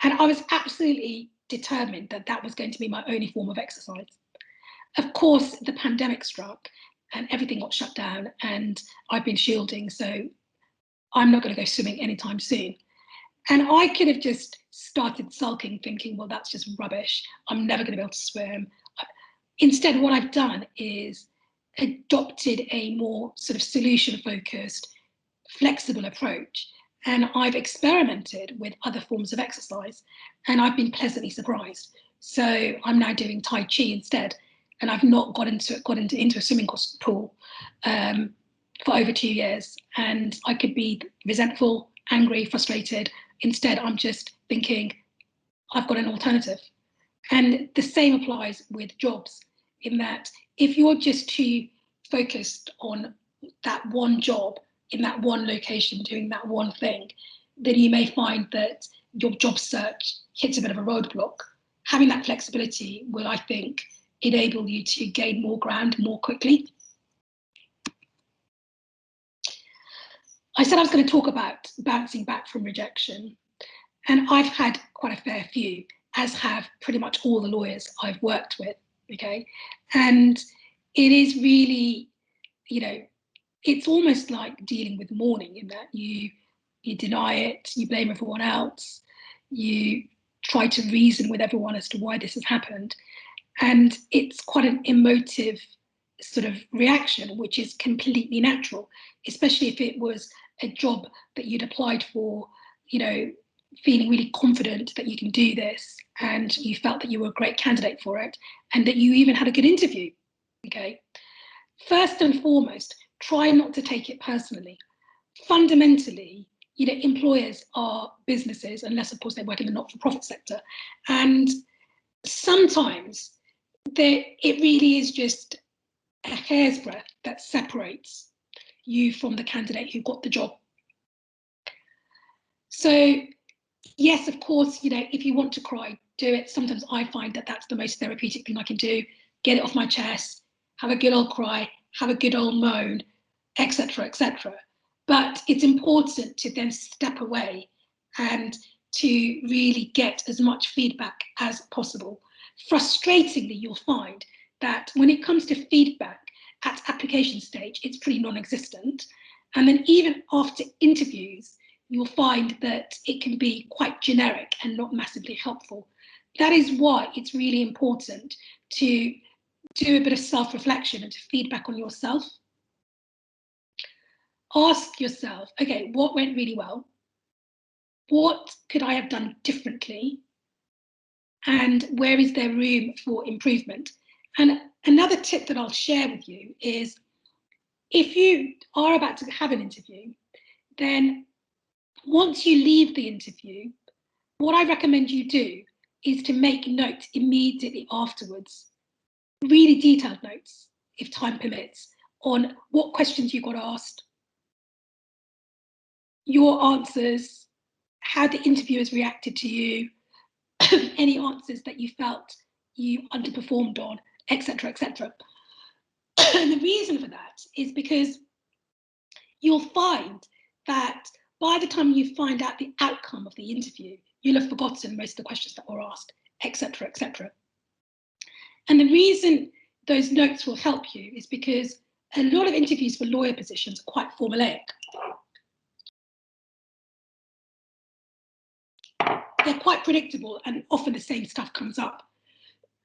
And I was absolutely determined that that was going to be my only form of exercise. Of course, the pandemic struck and everything got shut down, and I've been shielding. So I'm not going to go swimming anytime soon. And I could have just started sulking, thinking, well, that's just rubbish. I'm never going to be able to swim. Instead, what I've done is adopted a more sort of solution-focused, flexible approach. And I've experimented with other forms of exercise, and I've been pleasantly surprised. So I'm now doing Tai Chi instead, and I've not got into a swimming pool for over 2 years. And I could be resentful, angry, frustrated. Instead, I'm just thinking, I've got an alternative. And the same applies with jobs, in that if you're just too focused on that one job in that one location doing that one thing, then you may find that your job search hits a bit of a roadblock. Having that flexibility will, I think, enable you to gain more ground more quickly. I said I was going to talk about bouncing back from rejection, and I've had quite a fair few, as have pretty much all the lawyers I've worked with, okay? And it is really, you know, it's almost like dealing with mourning, in that you deny it, you blame everyone else, you try to reason with everyone as to why this has happened. And it's quite an emotive sort of reaction, which is completely natural, especially if it was a job that you'd applied for, you know, feeling really confident that you can do this, and you felt that you were a great candidate for it, and that you even had a good interview, okay? First and foremost, try not to take it personally. Fundamentally, you know, employers are businesses, unless of course they work in the not-for-profit sector, and sometimes it really is just a hair's breadth that separates you from the candidate who got the job. So yes, of course, you know, if you want to cry, do it. Sometimes I find that that's the most therapeutic thing I can do. Get it off my chest, have a good old cry, have a good old moan, etc., etc. But it's important to then step away and to really get as much feedback as possible. Frustratingly, you'll find that when it comes to feedback at application stage, it's pretty non-existent. And then even after interviews, you'll find that it can be quite generic and not massively helpful. That is why it's really important to do a bit of self-reflection and to feedback on yourself. Ask yourself, okay, what went really well? What could I have done differently? And where is there room for improvement? And another tip that I'll share with you is, if you are about to have an interview, then once you leave the interview, what I recommend you do is to make notes immediately afterwards, really detailed notes, if time permits, on what questions you got asked, your answers, how the interviewers reacted to you, any answers that you felt you underperformed on, etc., etc. And the reason for that is because you'll find that by the time you find out the outcome of the interview, you'll have forgotten most of the questions that were asked, etc., etc. And the reason those notes will help you is because a lot of interviews for lawyer positions are quite formulaic. They're quite predictable, and often the same stuff comes up.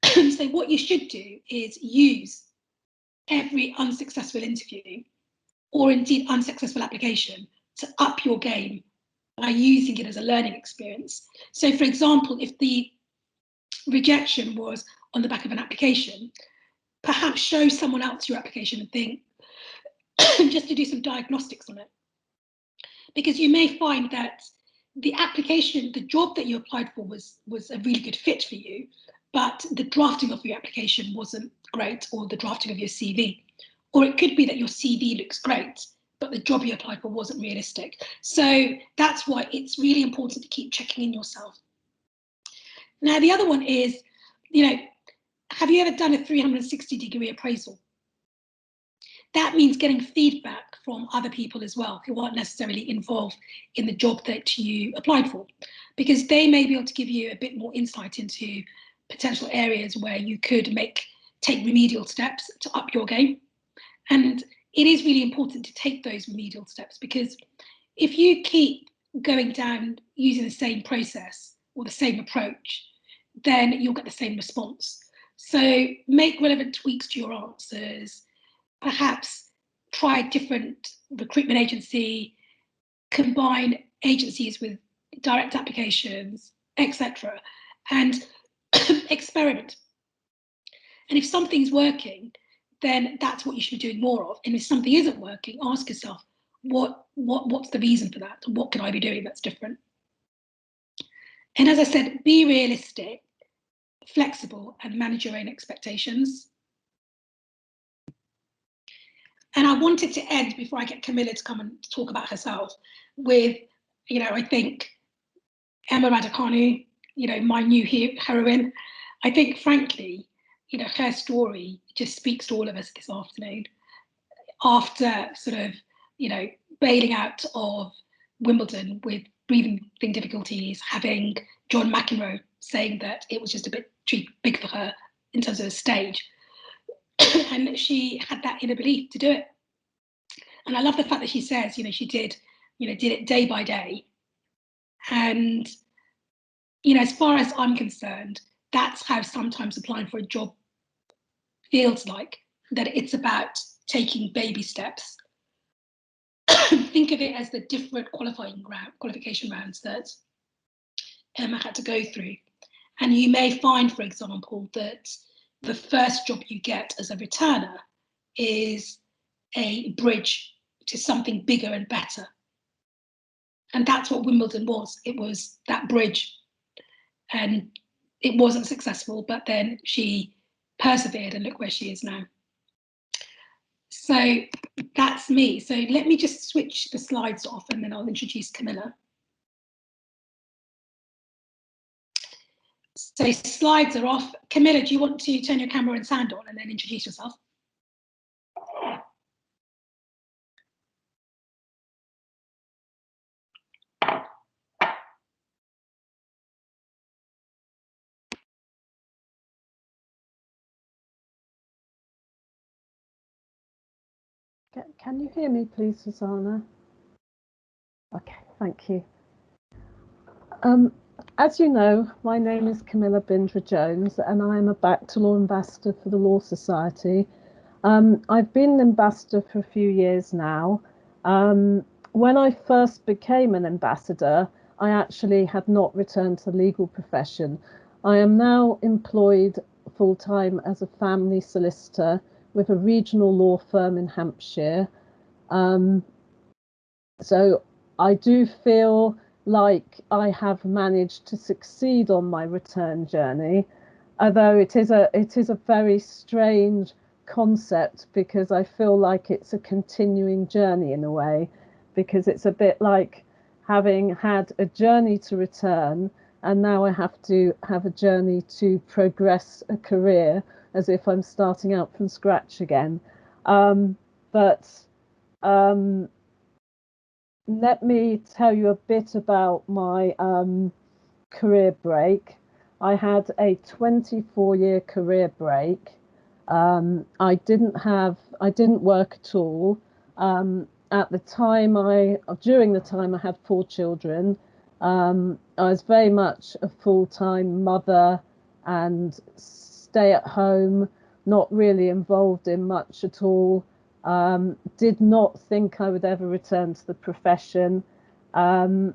So what you should do is use every unsuccessful interview, or indeed unsuccessful application, to up your game by using it as a learning experience. So for example, if the rejection was on the back of an application, perhaps show someone else your application and think, just to do some diagnostics on it. Because you may find that the application, the job that you applied for was a really good fit for you, but the drafting of your application wasn't great, or the drafting of your CV. Or it could be that your CV looks great, but the job you applied for wasn't realistic. So that's why it's really important to keep checking in yourself. Now, the other one is, you know, have you ever done a 360-degree appraisal? That means getting feedback from other people as well, who aren't necessarily involved in the job that you applied for, because they may be able to give you a bit more insight into potential areas where you could take remedial steps to up your game. And it is really important to take those remedial steps, because if you keep going down using the same process or the same approach, then you'll get the same response. So make relevant tweaks to your answers, perhaps try a different recruitment agency, combine agencies with direct applications, etc., and experiment. And if something's working, then that's what you should be doing more of. And if something isn't working, ask yourself, what's the reason for that? What can I be doing that's different? And as I said, be realistic, flexible, and manage your own expectations. And I wanted to end, before I get Camilla to come and talk about herself, with, I think Emma Raducanu, my new heroine. I think, frankly, her story just speaks to all of us this afternoon. After sort of, bailing out of Wimbledon with breathing difficulties, having John McEnroe saying that it was just a bit too big for her in terms of the stage, and she had that inner belief to do it. And I love the fact that she says, she did it day by day. And, as far as I'm concerned, that's how sometimes applying for a job feels like, that it's about taking baby steps. Think of it as the different qualification rounds that Emma had to go through. And you may find, for example, that the first job you get as a returner is a bridge to something bigger and better. And that's what Wimbledon was. It was that bridge. And it wasn't successful, but then she persevered, and look where she is now. So that's me. So let me just switch the slides off, and then I'll introduce Camilla. So slides are off. Camilla, do you want to turn your camera and sound on and then introduce yourself? Can you hear me, please, Husnara? Okay, thank you. As you know, my name is Camilla Bindra-Jones, and I am a Back to Law ambassador for the Law Society. I've been an ambassador for a few years now. When I first became an ambassador, I actually had not returned to the legal profession. I am now employed full-time as a family solicitor with a regional law firm in Hampshire. So I do feel like I have managed to succeed on my return journey, although it is a very strange concept, because I feel like it's a continuing journey in a way, because it's a bit like having had a journey to return, and now I have to have a journey to progress a career, as if I'm starting out from scratch again. Let me tell you a bit about my career break. I had a 24-year career break. I didn't work at all. During the time I had 4 children, I was very much a full-time mother and stay at home, not really involved in much at all. Did not think I would ever return to the profession, and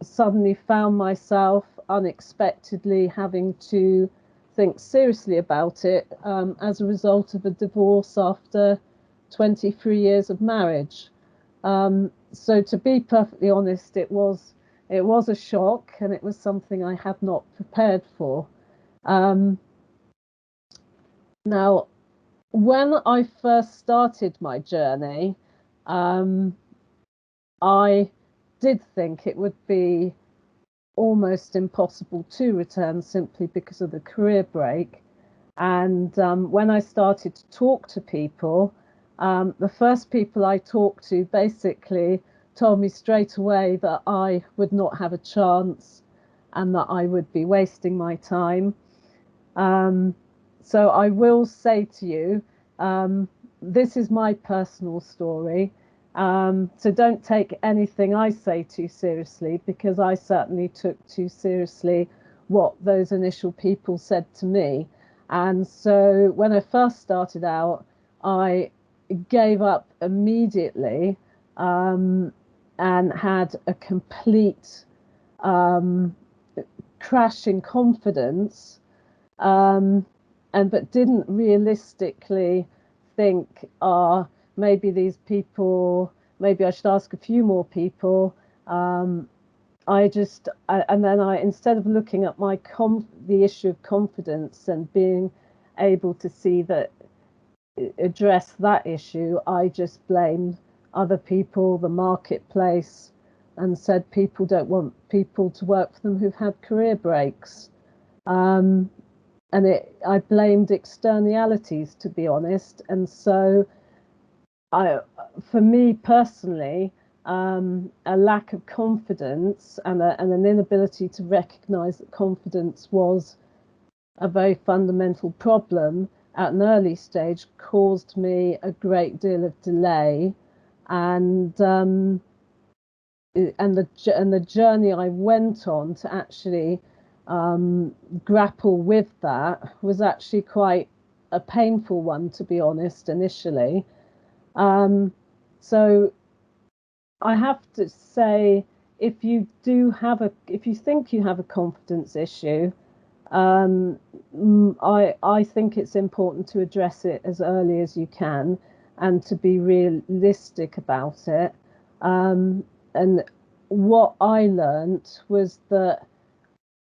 suddenly found myself unexpectedly having to think seriously about it, as a result of a divorce after 23 years of marriage. So to be perfectly honest, it was a shock, and it was something I had not prepared for. Now, when I first started my journey, I did think it would be almost impossible to return, simply because of the career break. And when I started to talk to people, the first people I talked to basically told me straight away that I would not have a chance and that I would be wasting my time. So I will say to you, this is my personal story. So don't take anything I say too seriously, because I certainly took too seriously what those initial people said to me. And so when I first started out, I gave up immediately, and had a complete crash in confidence, but didn't realistically think, maybe these people, maybe I should ask a few more people. And then instead of looking at the issue of confidence and being able to see that, address that issue, I just blamed other people, the marketplace, and said people don't want people to work for them who've had career breaks. And I blamed externalities, to be honest. And so, for me personally, a lack of confidence and an inability to recognise that confidence was a very fundamental problem at an early stage caused me a great deal of delay, and the journey I went on to actually grapple with that was actually quite a painful one, to be honest, initially. So I have to say, if you think you have a confidence issue, I think it's important to address it as early as you can and to be realistic about it. And what I learnt was that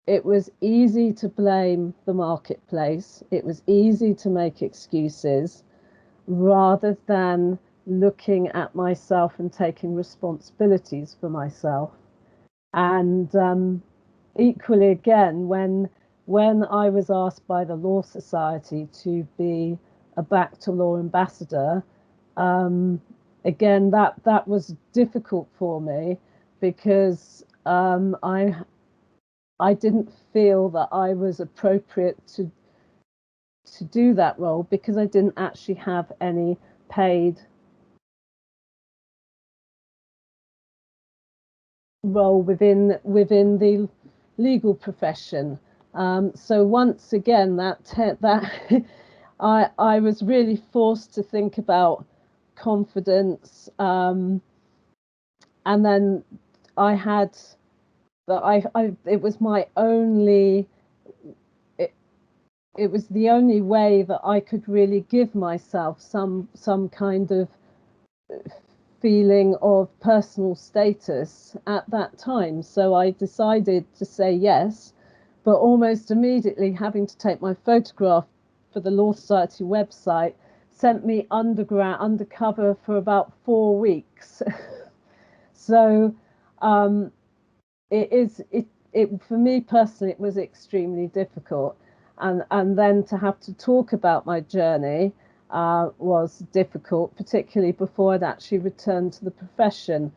it was easy to blame the marketplace. It was easy to make excuses rather than looking at myself and taking responsibilities for myself. And equally, again, when I was asked by the Law Society to be a Back to Law ambassador, again, that was difficult for me, because I didn't feel that I was appropriate to do that role, because I didn't actually have any paid role within the legal profession. So once again, that I was really forced to think about confidence, and then I had that it was my only it was the only way that I could really give myself some kind of feeling of personal status at that time. So I decided to say yes, but almost immediately having to take my photograph for the Law Society website sent me undercover for about 4 weeks. So it for me personally, it was extremely difficult, and then to have to talk about my journey was difficult, particularly before I'd actually returned to the profession.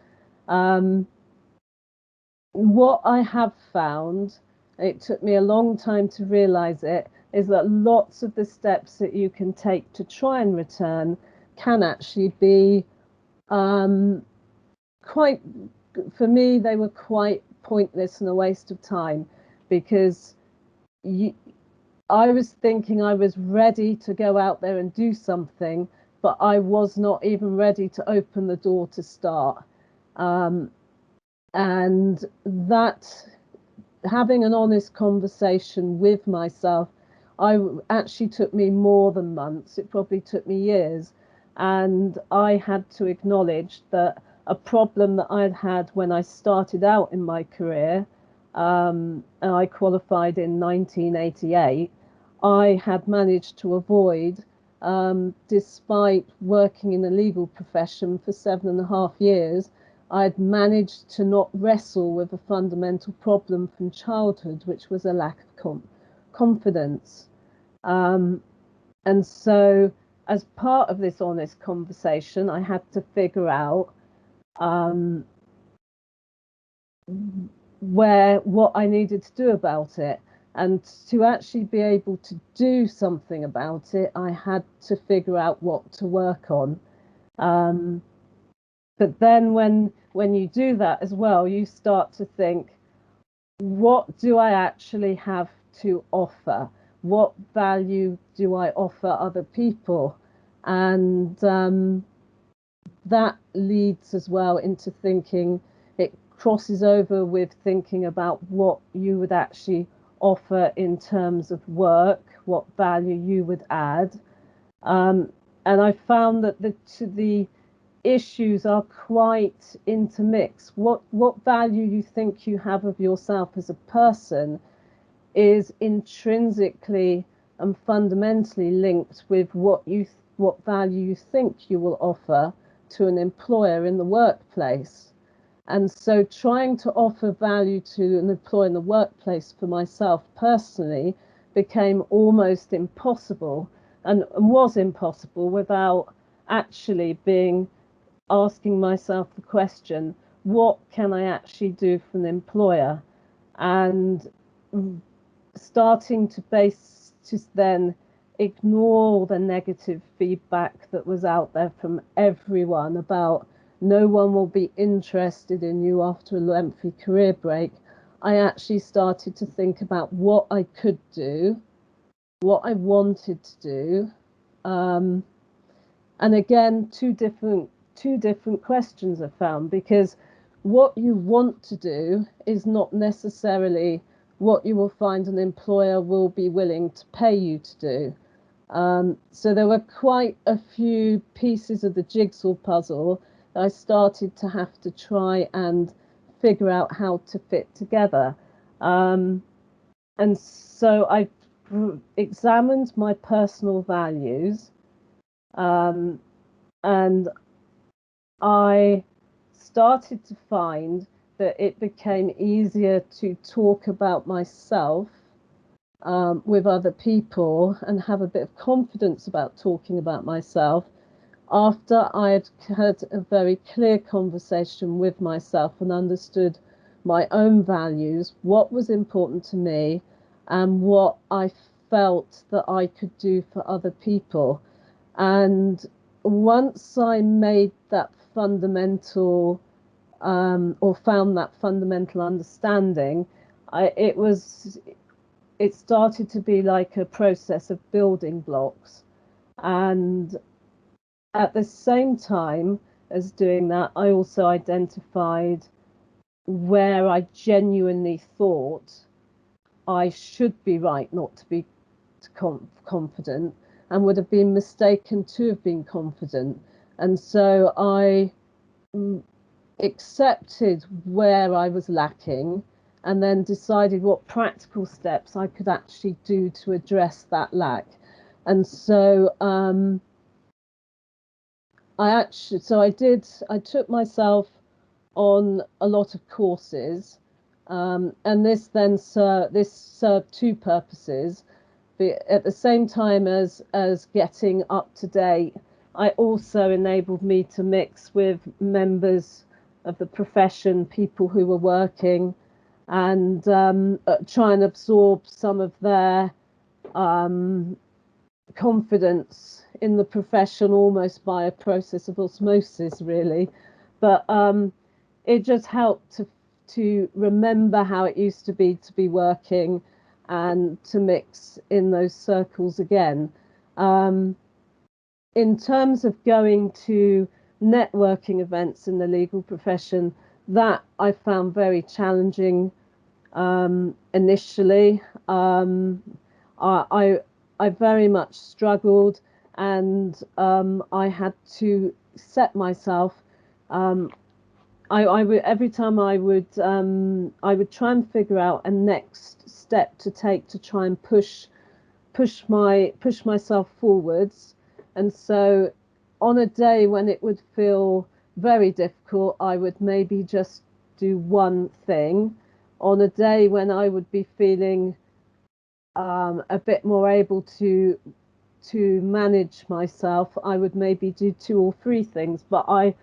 What I have found, it took me a long time to realize it, is that lots of the steps that you can take to try and return can actually be quite, for me, they were quite pointless and a waste of time, because I was thinking I was ready to go out there and do something, but I was not even ready to open the door to start. And that, having an honest conversation with myself, actually took me more than months. It probably took me years. And I had to acknowledge that a problem that I'd had when I started out in my career, and I qualified in 1988, I had managed to avoid, despite working in the legal profession for 7.5 years. I'd managed to not wrestle with a fundamental problem from childhood, which was a lack of confidence. And so, as part of this honest conversation, I had to figure out what I needed to do about it. And to actually be able to do something about it, I had to figure out what to work on. but then when you do that as well, you start to think, what do I actually have to offer? What value do I offer other people? And that leads as well into thinking, it crosses over with thinking about what you would actually offer in terms of work, what value you would add. And I found that the issues are quite intermixed. What value you think you have of yourself as a person is intrinsically and fundamentally linked with what value you think you will offer to an employer in the workplace. And so trying to offer value to an employer in the workplace for myself personally became almost impossible, and was impossible without actually asking myself the question, what can I actually do for an employer? And starting to then ignore the negative feedback that was out there from everyone about no one will be interested in you after a lengthy career break. I actually started to think about what I could do, what I wanted to do. And again, two different questions I found, because what you want to do is not necessarily what you will find an employer will be willing to pay you to do. So there were quite a few pieces of the jigsaw puzzle that I started to have to try and figure out how to fit together. And so I examined my personal values, and I started to find that it became easier to talk about myself with other people and have a bit of confidence about talking about myself after I had had a very clear conversation with myself and understood my own values, what was important to me, and what I felt that I could do for other people. And once I made that fundamental or found that fundamental understanding, it started to be like a process of building blocks. And at the same time as doing that, I also identified where I genuinely thought I should be right not to be confident, and would have been mistaken to have been confident. And so I accepted where I was lacking, and then decided what practical steps I could actually do to address that lack. And so I took myself on a lot of courses, and this served two purposes. At the same time as getting up to date, I also enabled me to mix with members of the profession, people who were working, and try and absorb some of their confidence in the profession almost by a process of osmosis, really. But it just helped to remember how it used to be working and to mix in those circles again. In terms of going to networking events in the legal profession, that I found very challenging initially. I very much struggled, and I had to set myself. I would every time I would try and figure out a next step to take to try and push myself forwards. And so on a day when it would feel very difficult, I would maybe just do one thing. On a day when I would be feeling a bit more able to manage myself, I would maybe do two or three things, but I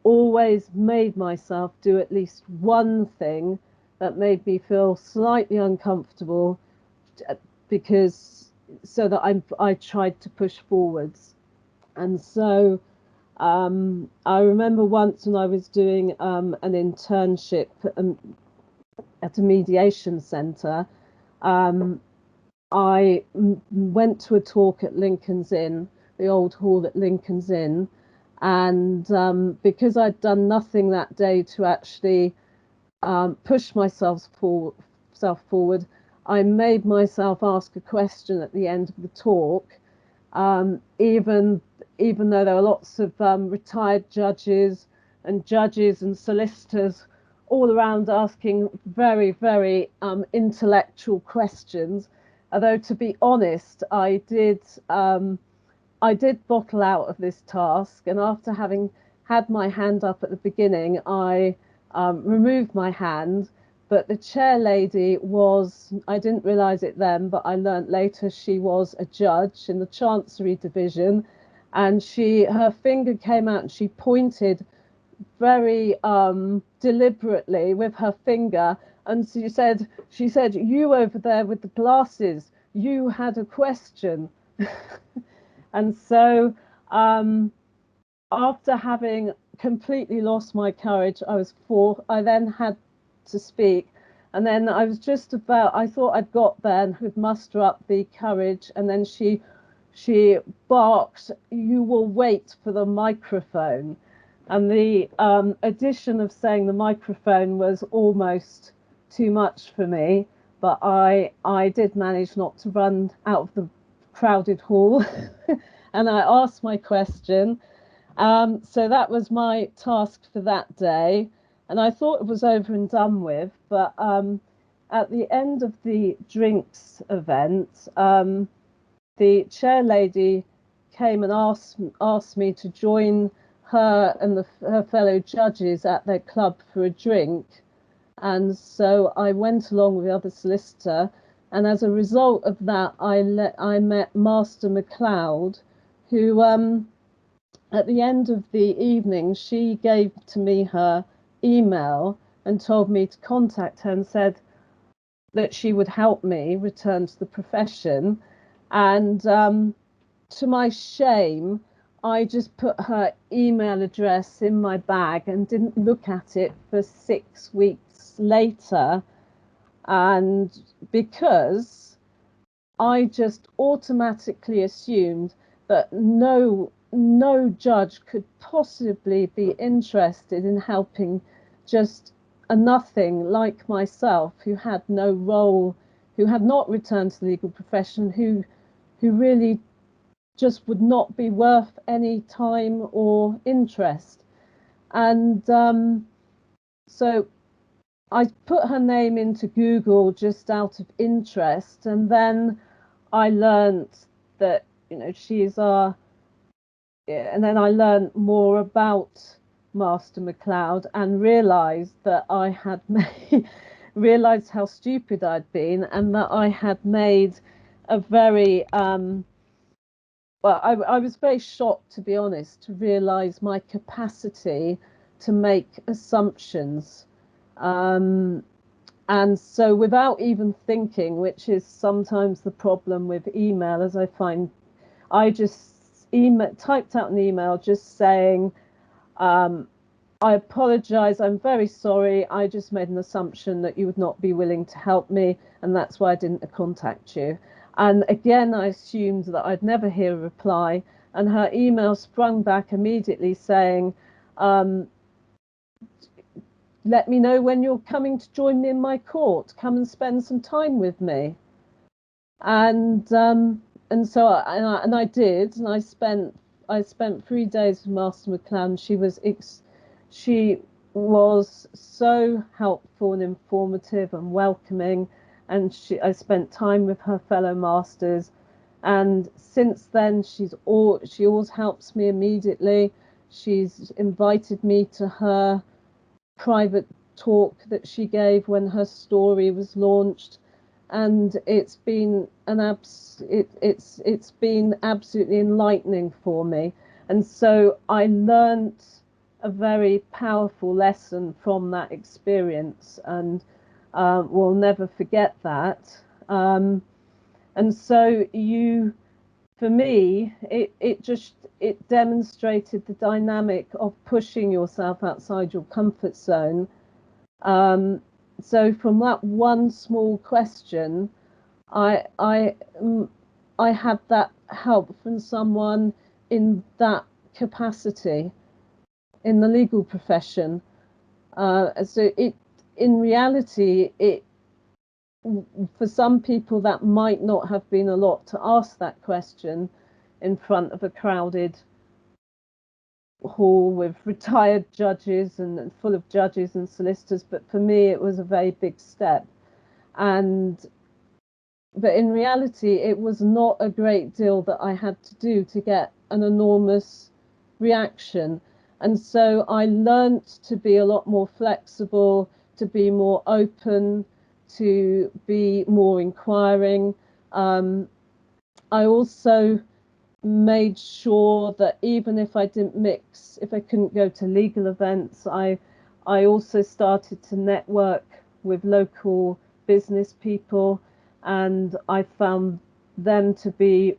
always made myself do at least one thing that made me feel slightly uncomfortable, because so that I tried to push forwards. And so I remember once when I was doing an internship at a mediation centre. I went to a talk at Lincoln's Inn, the old hall at Lincoln's Inn, and because I'd done nothing that day to actually push myself forward, I made myself ask a question at the end of the talk, even though there were lots of retired judges and solicitors all around asking very, very intellectual questions. Although, to be honest, I did bottle out of this task, and after having had my hand up at the beginning, I removed my hand. But the chair lady was, I didn't realise it then, but I learnt later she was a judge in the Chancery Division, and her finger came out and she pointed very deliberately with her finger, and she said, "You over there with the glasses, you had a question." And so, after having completely lost my courage, I then had to speak. And then I thought I'd got there and could muster up the courage. And then she barked, "You will wait for the microphone." And the addition of saying the microphone was almost too much for me. But I did manage not to run out of the crowded hall. And I asked my question. So that was my task for that day. And I thought it was over and done with. But at the end of the drinks event, the chair lady came and asked me to join her and her fellow judges at their club for a drink. And so I went along with the other solicitor. And as a result of that, I met Master MacLeod, who at the end of the evening, she gave to me her email and told me to contact her and said that she would help me return to the profession. And to my shame, I just put her email address in my bag and didn't look at it for 6 weeks later. And because I just automatically assumed that no judge could possibly be interested in helping just a nothing like myself, who had no role, who had not returned to the legal profession, who really just would not be worth any time or interest. And so I put her name into Google just out of interest, and then I learnt that, she's our, and then I learnt more about Master MacLeod and realised that I had realised how stupid I'd been, and that I had made a very I was very shocked, to be honest, to realise my capacity to make assumptions. And so, without even thinking, which is sometimes the problem with email, as I find, I just typed out an email just saying, "I apologise, I'm very sorry, I just made an assumption that you would not be willing to help me, and that's why I didn't contact you." And again, I assumed that I'd never hear a reply, and her email sprung back immediately saying, "Let me know when you're coming to join me in my court. Come and spend some time with me." And so I did, and I spent 3 days with Master MacLeod. She was so helpful and informative and welcoming, and I spent time with her fellow masters. And since then, she always helps me immediately. She's invited me to her private talk that she gave when her story was launched, and it's been it's been absolutely enlightening for me. And so I learnt a very powerful lesson from that experience, and will never forget that. And so for me, it demonstrated the dynamic of pushing yourself outside your comfort zone. So from that one small question, I had that help from someone in that capacity in the legal profession. So in reality, for some people that might not have been a lot to ask that question in front of a crowded hall with retired judges and full of judges and solicitors, but for me it was a very big step. But in reality, it was not a great deal that I had to do to get an enormous reaction. And so I learnt to be a lot more flexible, to be more open, to be more inquiring. I also made sure that even if I didn't mix, if I couldn't go to legal events, I also started to network with local business people, and I found them to be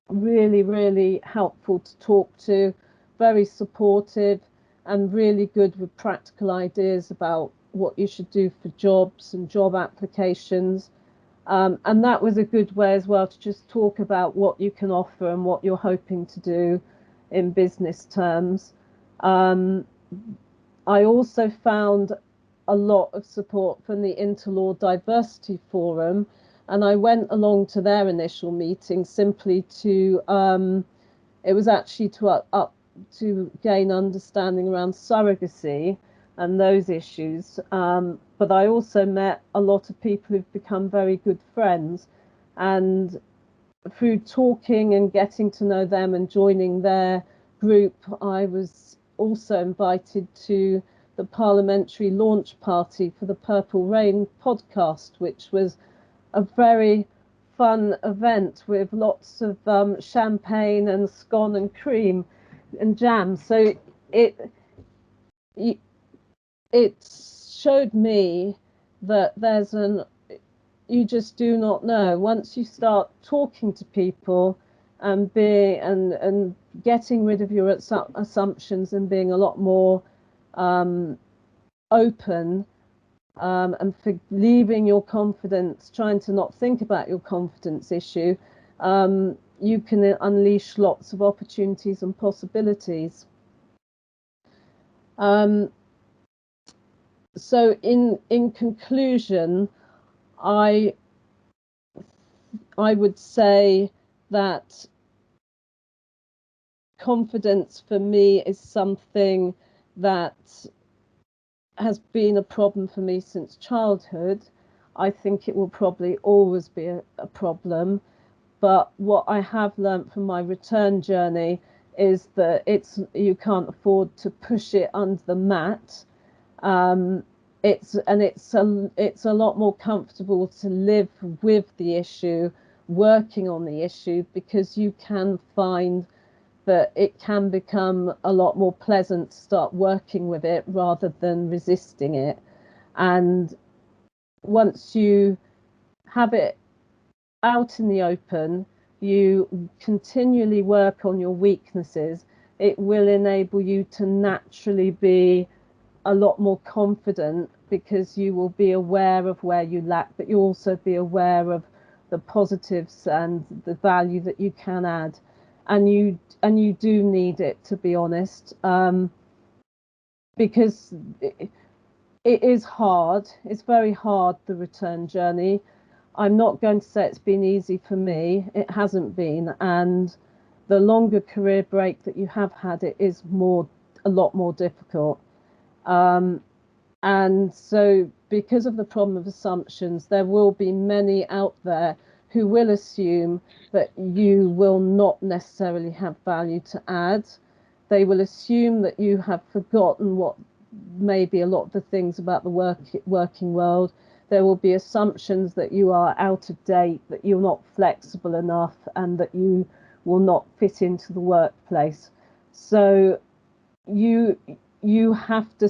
really, really helpful to talk to, very supportive, and really good with practical ideas about what you should do for jobs and job applications. And that was a good way as well to just talk about what you can offer and what you're hoping to do in business terms. I also found a lot of support from the Interlaw Diversity Forum, and I went along to their initial meeting simply to, it was actually to gain understanding around surrogacy and those issues. But I also met a lot of people who've become very good friends, and through talking and getting to know them and joining their group, I was also invited to the parliamentary launch party for the Purple Rain podcast, which was a very fun event with lots of champagne and scone and cream and jam. So it showed me that you just do not know. Once you start talking to people and getting rid of your assumptions and being a lot more open, and for leaving your confidence, trying to not think about your confidence issue, you can unleash lots of opportunities and possibilities. So in conclusion, I would say that confidence for me is something that has been a problem for me since childhood. I think it will probably always be a problem. But what I have learned from my return journey is that you can't afford to push it under the mat. It's a lot more comfortable to live with the issue, working on the issue, because you can find that it can become a lot more pleasant to start working with it rather than resisting it. And once you have it out in the open, you continually work on your weaknesses, it will enable you to naturally be a lot more confident, because you will be aware of where you lack, but you'll also be aware of the positives and the value that you can add. And you do need it, to be honest, because it is hard. It's very hard, the return journey. I'm not going to say it's been easy for me. It hasn't been. And the longer career break that you have had, it is a lot more difficult. And so because of the problem of assumptions, there will be many out there who will assume that you will not necessarily have value to add. They will assume that you have forgotten what maybe a lot of the things about the working world. There will be assumptions that you are out of date, that you're not flexible enough, and that you will not fit into the workplace. So you have to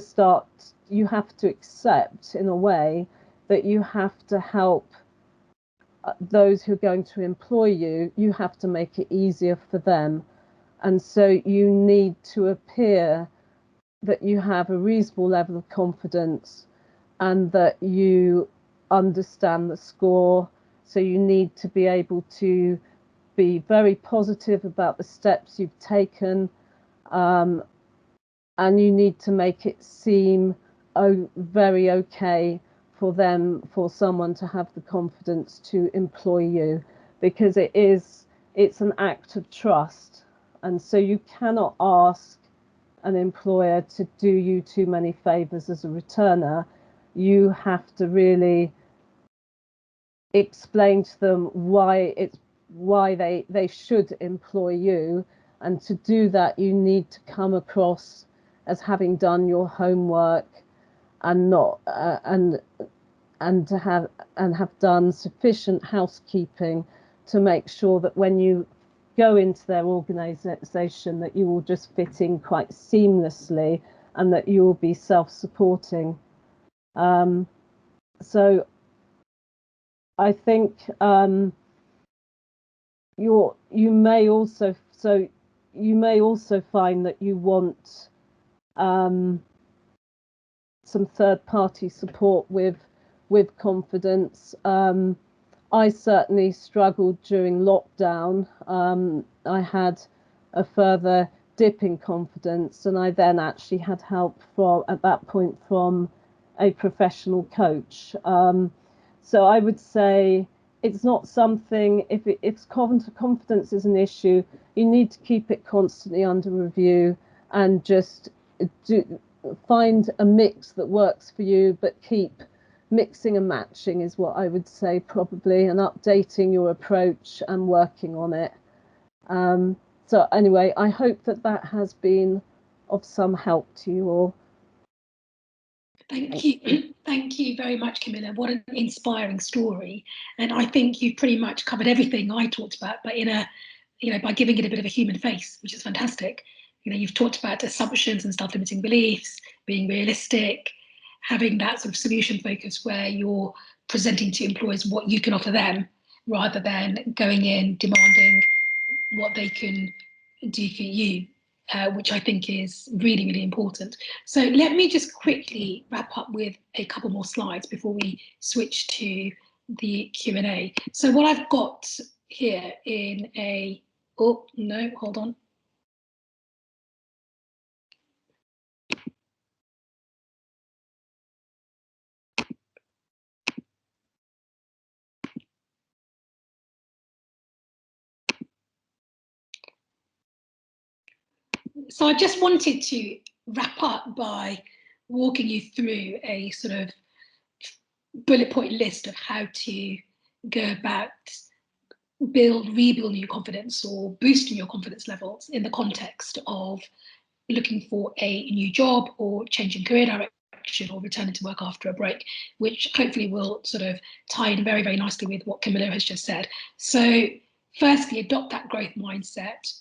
accept, in a way, that you have to help those who are going to employ you, you have to make it easier for them. And so you need to appear that you have a reasonable level of confidence and that you understand the score. So you need to be able to be very positive about the steps you've taken, and you need to make it seem very okay for someone to have the confidence to employ you, because it's an act of trust, and so you cannot ask an employer to do you too many favors as a returner. You have to really explain to them why they should employ you, and to do that you need to come across as having done your homework and not and have done sufficient housekeeping to make sure that when you go into their organisation that you will just fit in quite seamlessly and that you will be self-supporting. So I think you may also find that you want some third-party support with confidence. I certainly struggled during lockdown. I had a further dip in confidence, and I then actually had help at that point from a professional coach. So I would say it's not something, if confidence is an issue, you need to keep it constantly under review and just find a mix that works for you, but keep mixing and matching is what I would say probably, and updating your approach and working on it. So anyway, I hope that has been of some help to you all. Thank you. Thank you very much, Camilla. What an inspiring story. And I think you've pretty much covered everything I talked about, but by giving it a bit of a human face, which is fantastic. You've talked about assumptions and self-limiting beliefs, being realistic, having that sort of solution focus where you're presenting to employers what you can offer them rather than going in demanding what they can do for you, which I think is really, really important. So let me just quickly wrap up with a couple more slides before we switch to the Q&A. So what I've got here in a, oh no, hold on. So I just wanted to wrap up by walking you through a sort of bullet point list of how to go about rebuilding your confidence or boosting your confidence levels in the context of looking for a new job or changing career direction or returning to work after a break, which hopefully will sort of tie in very, very nicely with what Camilla has just said. So firstly, adopt that growth mindset.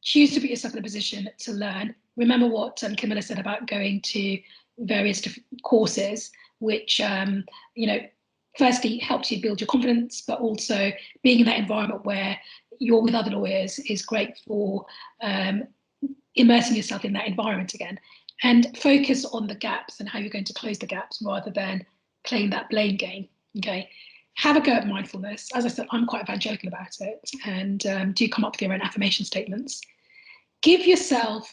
Choose to put yourself in a position to learn. Remember what Camilla said about going to various different courses, which, firstly helps you build your confidence, but also being in that environment where you're with other lawyers is great for immersing yourself in that environment again, and focus on the gaps and how you're going to close the gaps rather than playing that blame game. Okay, have a go at mindfulness. As I said, I'm quite evangelical about it, and do come up with your own affirmation statements. Give yourself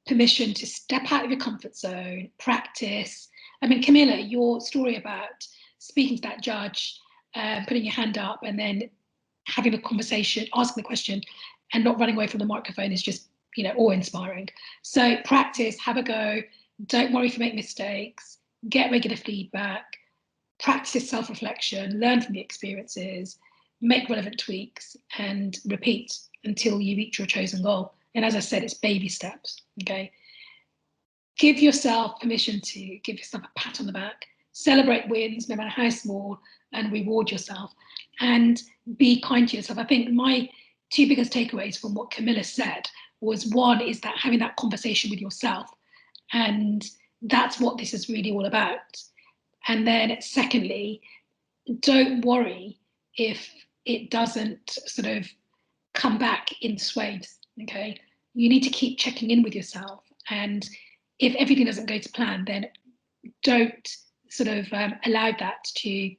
permission to step out of your comfort zone, practice. I mean, Camilla, your story about speaking to that judge, putting your hand up and then having a conversation, asking the question and not running away from the microphone is just, awe-inspiring. So practice, have a go, don't worry if you make mistakes, get regular feedback, practice self-reflection, learn from the experiences, make relevant tweaks and repeat until you reach your chosen goal. And as I said, it's baby steps, okay? Give yourself permission to give yourself a pat on the back, celebrate wins, no matter how small, and reward yourself. And be kind to yourself. I think my two biggest takeaways from what Camilla said was, one is that having that conversation with yourself, and that's what this is really all about. And then secondly, don't worry if it doesn't sort of come back in swaves. Okay, you need to keep checking in with yourself, and if everything doesn't go to plan, then don't sort of allow that to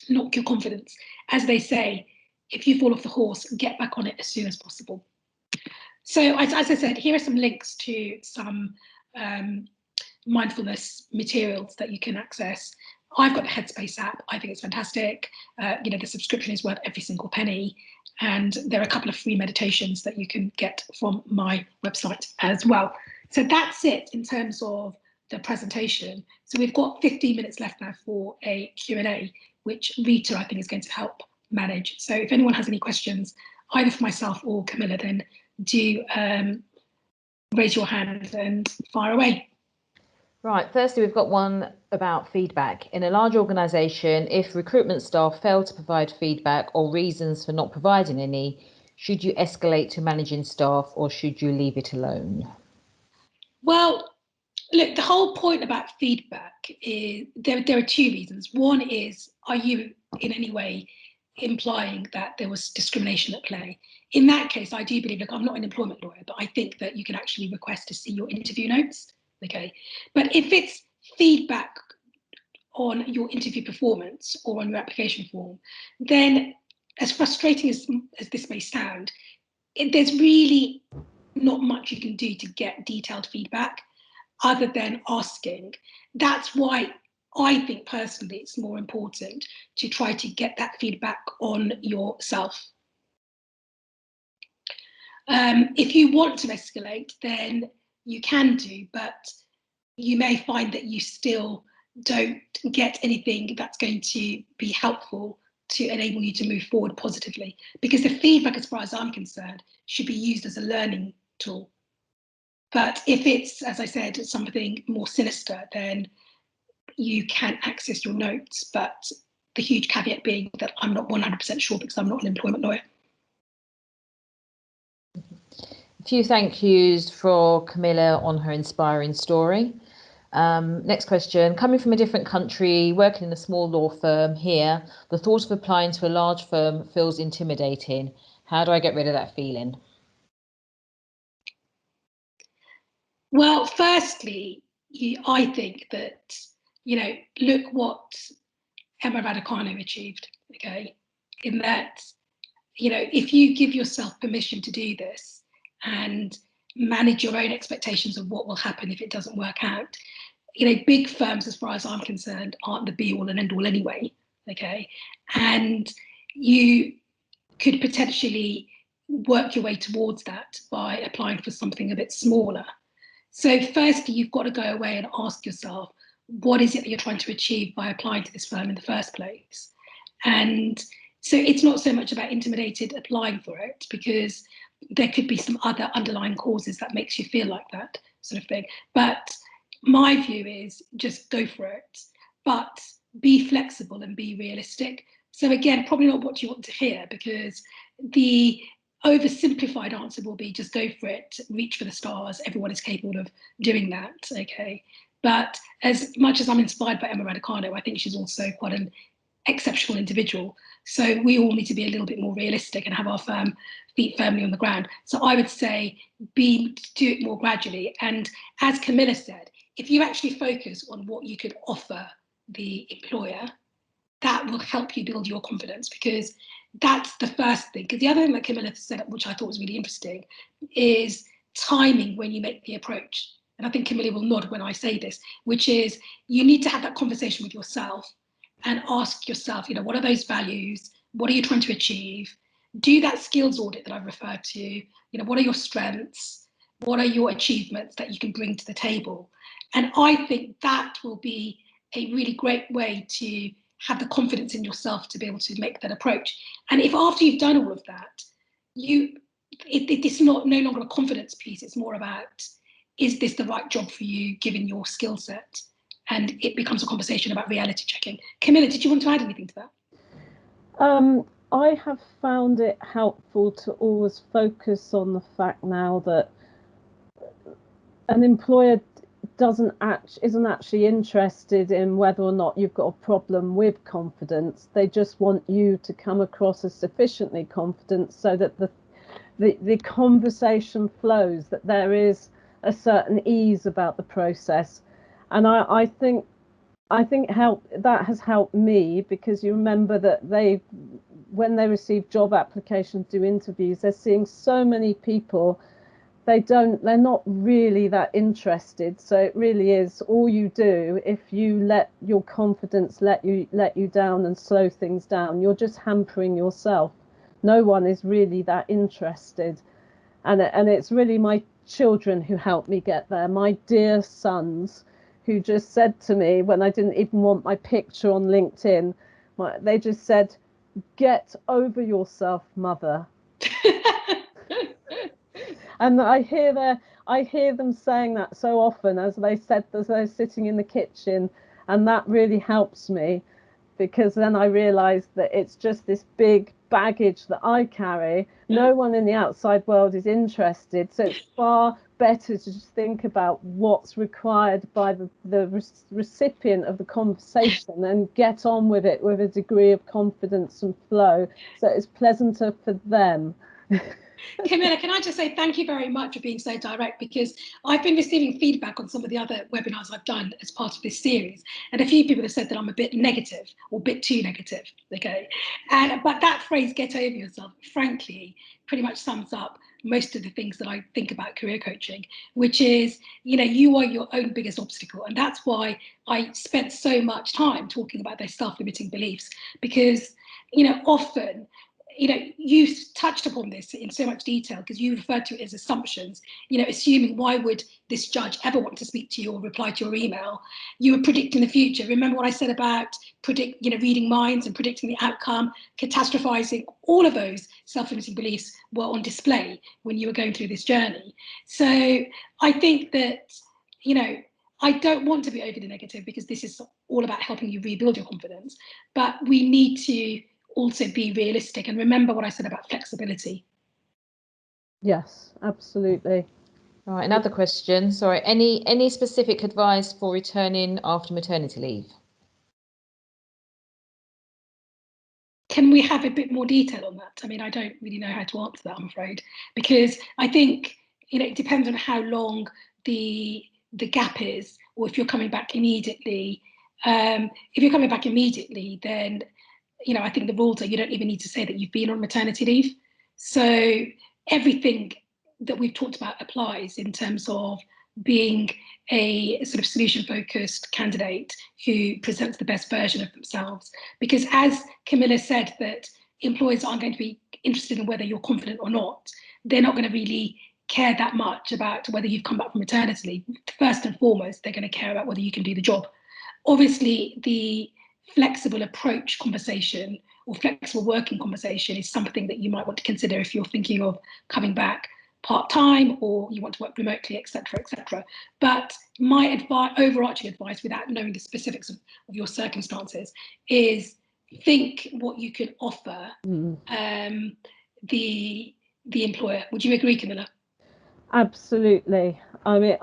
knock your confidence. As they say, if you fall off the horse, get back on it as soon as possible. So as I said, here are some links to some mindfulness materials that you can access. I've got the Headspace app. I think it's fantastic. The subscription is worth every single penny. And there are a couple of free meditations that you can get from my website as well. So that's it in terms of the presentation. So we've got 15 minutes left now for a Q&A, which Rita, I think, is going to help manage. So if anyone has any questions, either for myself or Camilla, then do raise your hand and fire away. Right, firstly, we've got one about feedback. In a large organisation, if recruitment staff fail to provide feedback or reasons for not providing any, should you escalate to managing staff or should you leave it alone? Well, look, the whole point about feedback is there are two reasons. One is, are you in any way implying that there was discrimination at play? In that case, I do believe, look, I'm not an employment lawyer, but I think that you can actually request to see your interview notes. Okay, but if it's feedback on your interview performance or on your application form, then as frustrating as this may sound, there's really not much you can do to get detailed feedback other than asking. That's why I think personally it's more important to try to get that feedback on yourself. If you want to escalate, then you can do, but you may find that you still don't get anything that's going to be helpful to enable you to move forward positively. Because the feedback, as far as I'm concerned, should be used as a learning tool. But if it's, as I said, something more sinister, then you can access your notes. But the huge caveat being that I'm not 100% sure because I'm not an employment lawyer. A few thank yous for Camilla on her inspiring story. Next question. Coming from a different country, working in a small law firm here, the thought of applying to a large firm feels intimidating. How do I get rid of that feeling? Well, firstly, I think that, look what Emma Raducanu achieved, okay? In that, if you give yourself permission to do this and manage your own expectations of what will happen if it doesn't work out, big firms, as far as I'm concerned, aren't the be all and end all anyway, okay? And you could potentially work your way towards that by applying for something a bit smaller. So firstly, you've got to go away and ask yourself, what is it that you're trying to achieve by applying to this firm in the first place? And so it's not so much about intimidated applying for it, because there could be some other underlying causes that makes you feel like that sort of thing. But my view is just go for it, but be flexible and be realistic. So again, probably not what you want to hear, because the oversimplified answer will be just go for it, reach for the stars. Everyone is capable of doing that, okay? But as much as I'm inspired by Emma Raducanu, I think she's also quite an exceptional individual. So we all need to be a little bit more realistic and have our feet firmly on the ground. So I would say do it more gradually. And as Camilla said, if you actually focus on what you could offer the employer, that will help you build your confidence, because that's the first thing. Because the other thing that Camilla said, which I thought was really interesting, is timing when you make the approach. And I think Camilla will nod when I say this, which is you need to have that conversation with yourself and ask yourself, what are those values? What are you trying to achieve? Do that skills audit that I've referred to. What are your strengths? What are your achievements that you can bring to the table? And I think that will be a really great way to have the confidence in yourself to be able to make that approach. And if after you've done all of that, it's no longer a confidence piece, it's more about, is this the right job for you given your skill set? And it becomes a conversation about reality checking. Camilla, did you want to add anything to that? I have found it helpful to always focus on the fact now that an employer isn't actually interested in whether or not you've got a problem with confidence. They just want you to come across as sufficiently confident so that the conversation flows, that there is a certain ease about the process. And I think that has helped me, because you remember that when they receive job applications, do interviews, they're seeing so many people, they're not really that interested. So it really is all you do. If you let your confidence let you down and slow things down, you're just hampering yourself. No one is really that interested. And it's really my children who helped me get there, my dear sons, who just said to me when I didn't even want my picture on LinkedIn, they just said, "Get over yourself, mother." And I hear them saying that so often, as they're sitting in the kitchen, and that really helps me, because then I realised that it's just this big baggage that I carry. No one in the outside world is interested, so it's far better to just think about what's required by the recipient of the conversation and get on with it with a degree of confidence and flow, so it's pleasanter for them. Camilla, can I just say thank you very much for being so direct, because I've been receiving feedback on some of the other webinars I've done as part of this series, and a few people have said that I'm a bit negative or a bit too negative, okay? But that phrase, "get over yourself," frankly, pretty much sums up most of the things that I think about career coaching, which is, you are your own biggest obstacle. And that's why I spent so much time talking about those self-limiting beliefs, because, often, you touched upon this in so much detail, because you referred to it as assumptions, assuming, why would this judge ever want to speak to you or reply to your email? You were predicting the future. Remember what I said about reading minds and predicting the outcome, catastrophizing? All of those self-limiting beliefs were on display when you were going through this journey. So I think that, I don't want to be overly negative, because this is all about helping you rebuild your confidence, but we need to also be realistic and remember what I said about flexibility. Yes, absolutely. All right, another question. Sorry, any specific advice for returning after maternity leave? Can we have a bit more detail on that? I mean, I don't really know how to answer that, I'm afraid, because I think, it depends on how long the gap is, or if you're coming back immediately. If you're coming back immediately, then, I think the rules are you don't even need to say that you've been on maternity leave. So everything that we've talked about applies in terms of being a sort of solution-focused candidate who presents the best version of themselves. Because as Camilla said, that employers aren't going to be interested in whether you're confident or not. They're not going to really care that much about whether you've come back from maternity leave. First and foremost, they're going to care about whether you can do the job. Obviously, the flexible approach conversation or flexible working conversation is something that you might want to consider if you're thinking of coming back part-time, or you want to work remotely, etc., etc. But my overarching advice, without knowing the specifics of your circumstances, is think what you can offer the employer. Would you agree, Camilla? Absolutely. I mean,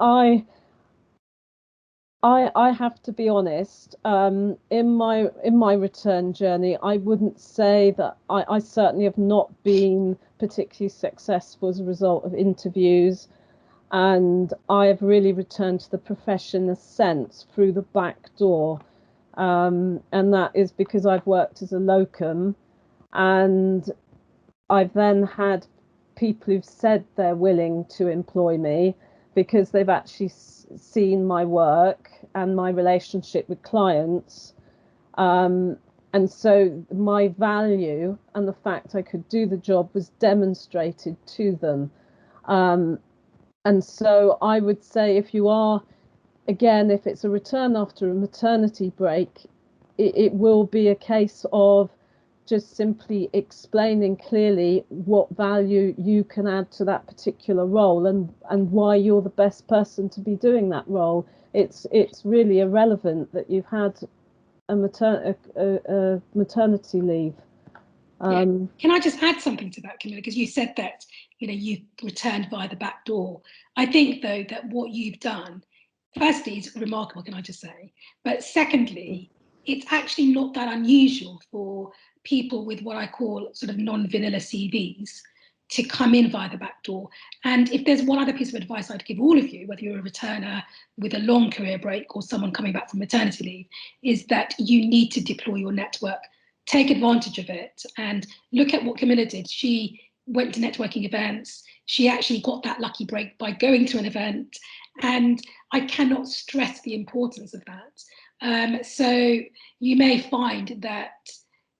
I have to be honest. In my return journey, I wouldn't say that I certainly have not been particularly successful as a result of interviews, and I have really returned to the profession in a sense through the back door, and that is because I've worked as a locum, and I've then had people who've said they're willing to employ me because they've actually seen my work and my relationship with clients. And so my value and the fact I could do the job was demonstrated to them. And so I would say, if you are, again, if it's a return after a maternity break, it will be a case of just simply explaining clearly what value you can add to that particular role, and why you're the best person to be doing that role. It's really irrelevant that you've had a maternity leave. Can I just add something to that, Camilla? Because you said that you returned via the back door. I think, though, that what you've done firstly, it's remarkable, can I just say? But secondly, it's actually not that unusual for people with what I call sort of non-vanilla CVs to come in via the back door. And if there's one other piece of advice I'd give all of you, whether you're a returner with a long career break or someone coming back from maternity leave, is that you need to deploy your network. Take advantage of it and look at what Camilla did. She went to networking events. She actually got that lucky break by going to an event. And I cannot stress the importance of that. So you may find that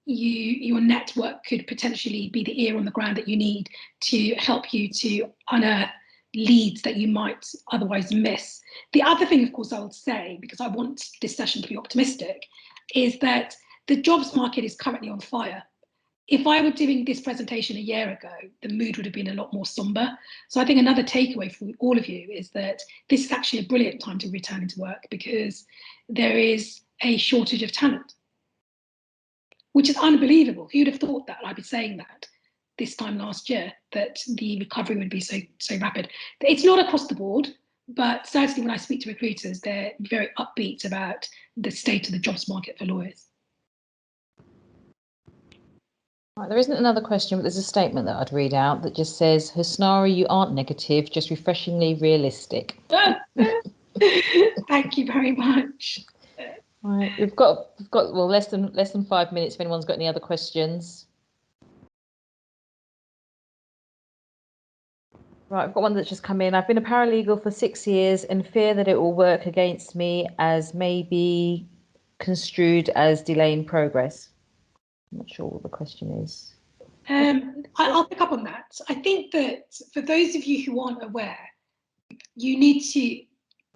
your network could potentially be the ear on the ground that you need to help you to unearth leads that you might otherwise miss. The other thing, of course, I would say, because I want this session to be optimistic, is that the jobs market is currently on fire. If I were doing this presentation a year ago, the mood would have been a lot more somber. So I think another takeaway for all of you is that this is actually a brilliant time to return into work because there is a shortage of talent, which is unbelievable. Who'd have thought that? I'd be saying that this time last year, that the recovery would be so rapid. It's not across the board, but certainly when I speak to recruiters, they're very upbeat about the state of the jobs market for lawyers. Right, there isn't another question, but there's a statement that I'd read out that just says, Husnara, you aren't negative, just refreshingly realistic. Thank you very much. Right, we've got well less than 5 minutes if anyone's got any other questions. Right, I've got one that's just come in. I've been a paralegal for 6 years and fear that it will work against me as maybe construed as delaying progress. I'm not sure what the question is. I'll pick up on that. I think that for those of you who aren't aware, you need to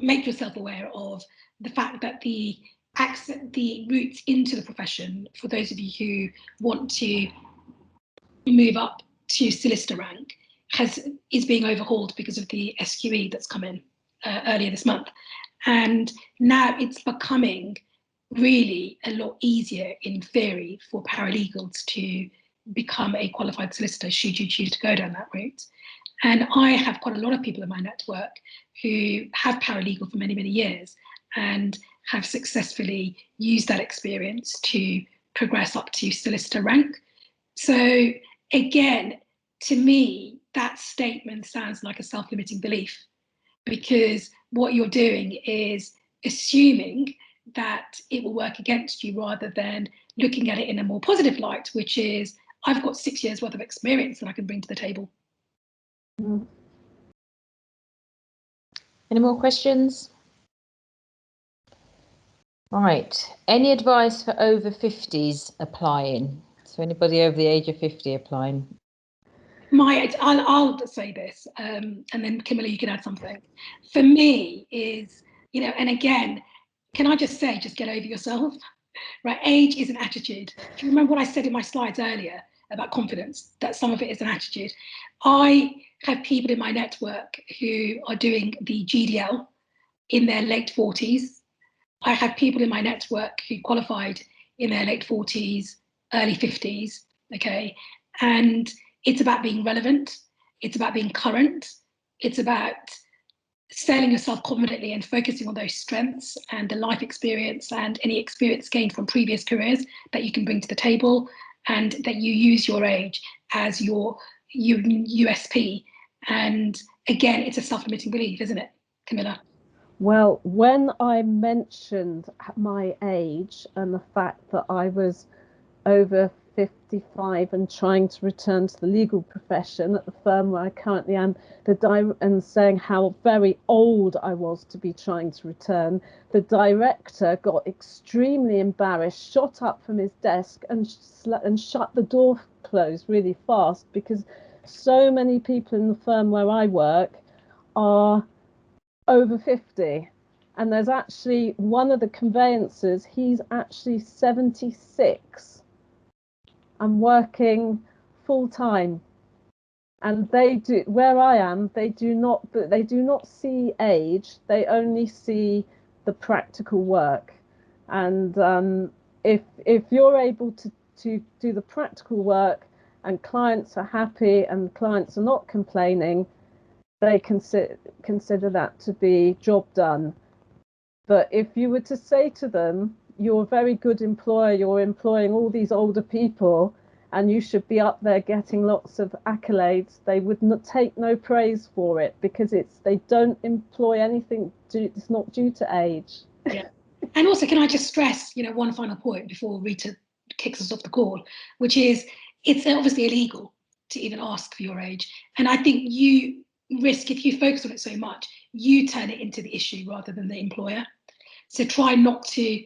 make yourself aware of the fact that the route into the profession, for those of you who want to move up to solicitor rank, is being overhauled because of the SQE that's come in earlier this month. And now it's becoming really a lot easier in theory for paralegals to become a qualified solicitor should you choose to go down that route. And I have quite a lot of people in my network who have paralegal for many, many years and have successfully used that experience to progress up to solicitor rank. So again, to me, that statement sounds like a self-limiting belief, because what you're doing is assuming that it will work against you rather than looking at it in a more positive light, which is, I've got 6 years worth of experience that I can bring to the table. Any more questions? Right, any advice for over 50s applying? So anybody over the age of 50 applying? I'll say this, and then Kimberly, you can add something. For me is, and again, can I just say, just get over yourself, right? Age is an attitude. Do you remember what I said in my slides earlier about confidence, that some of it is an attitude? I have people in my network who are doing the GDL in their late 40s. I have people in my network who qualified in their late 40s, early 50s, okay? And it's about being relevant. It's about being current. It's about selling yourself confidently and focusing on those strengths and the life experience and any experience gained from previous careers that you can bring to the table, and that you use your age as your USP. And again, it's a self-limiting belief, isn't it, Camilla? Well, when I mentioned my age and the fact that I was over 55 and trying to return to the legal profession at the firm where I currently am, and saying how very old I was to be trying to return, the director got extremely embarrassed, shot up from his desk and shut the door closed really fast, because so many people in the firm where I work are over 50. And there's actually one of the conveyancers, he's actually 76 and working full time. And they do, where I am, they do not see age, they only see the practical work. And if you're able to do the practical work and clients are happy and clients are not complaining, they consider that to be job done. But if you were to say to them, you're a very good employer, you're employing all these older people, and you should be up there getting lots of accolades, they would not take no praise for it, because they don't employ anything, it's not due to age. Yeah. And also, can I just stress, one final point before Rita kicks us off the call, which is it's obviously illegal to even ask for your age. And I think you risk, if you focus on it so much, you turn it into the issue rather than the employer. So try not to,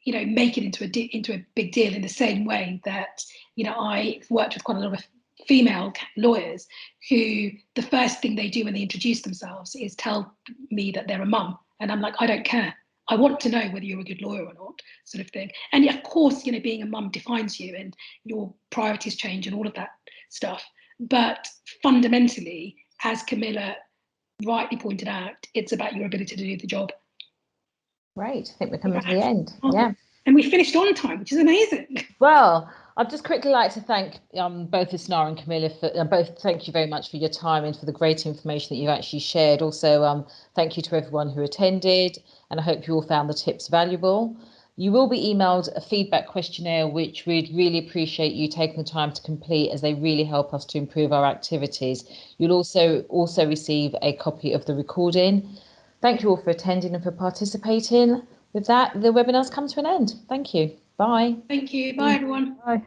make it into a big deal, in the same way that, I've worked with quite a lot of female lawyers who the first thing they do when they introduce themselves is tell me that they're a mum. And I'm like, I don't care. I want to know whether you're a good lawyer or not, sort of thing. And of course, being a mum defines you, and your priorities change and all of that stuff. But fundamentally, as Camilla rightly pointed out, it's about your ability to do the job. Great. I think we're coming to the end. Oh, yeah. And we finished on time, which is amazing. Well, I'd just quickly like to thank both Husnara and Camilla for thank you very much for your time and for the great information that you actually shared. Also, thank you to everyone who attended, and I hope you all found the tips valuable. You will be emailed a feedback questionnaire, which we'd really appreciate you taking the time to complete, as they really help us to improve our activities. You'll also receive a copy of the recording. Thank you all for attending and for participating. With that, the webinar's come to an end. Thank you. Bye. Thank you. Bye, everyone. Bye.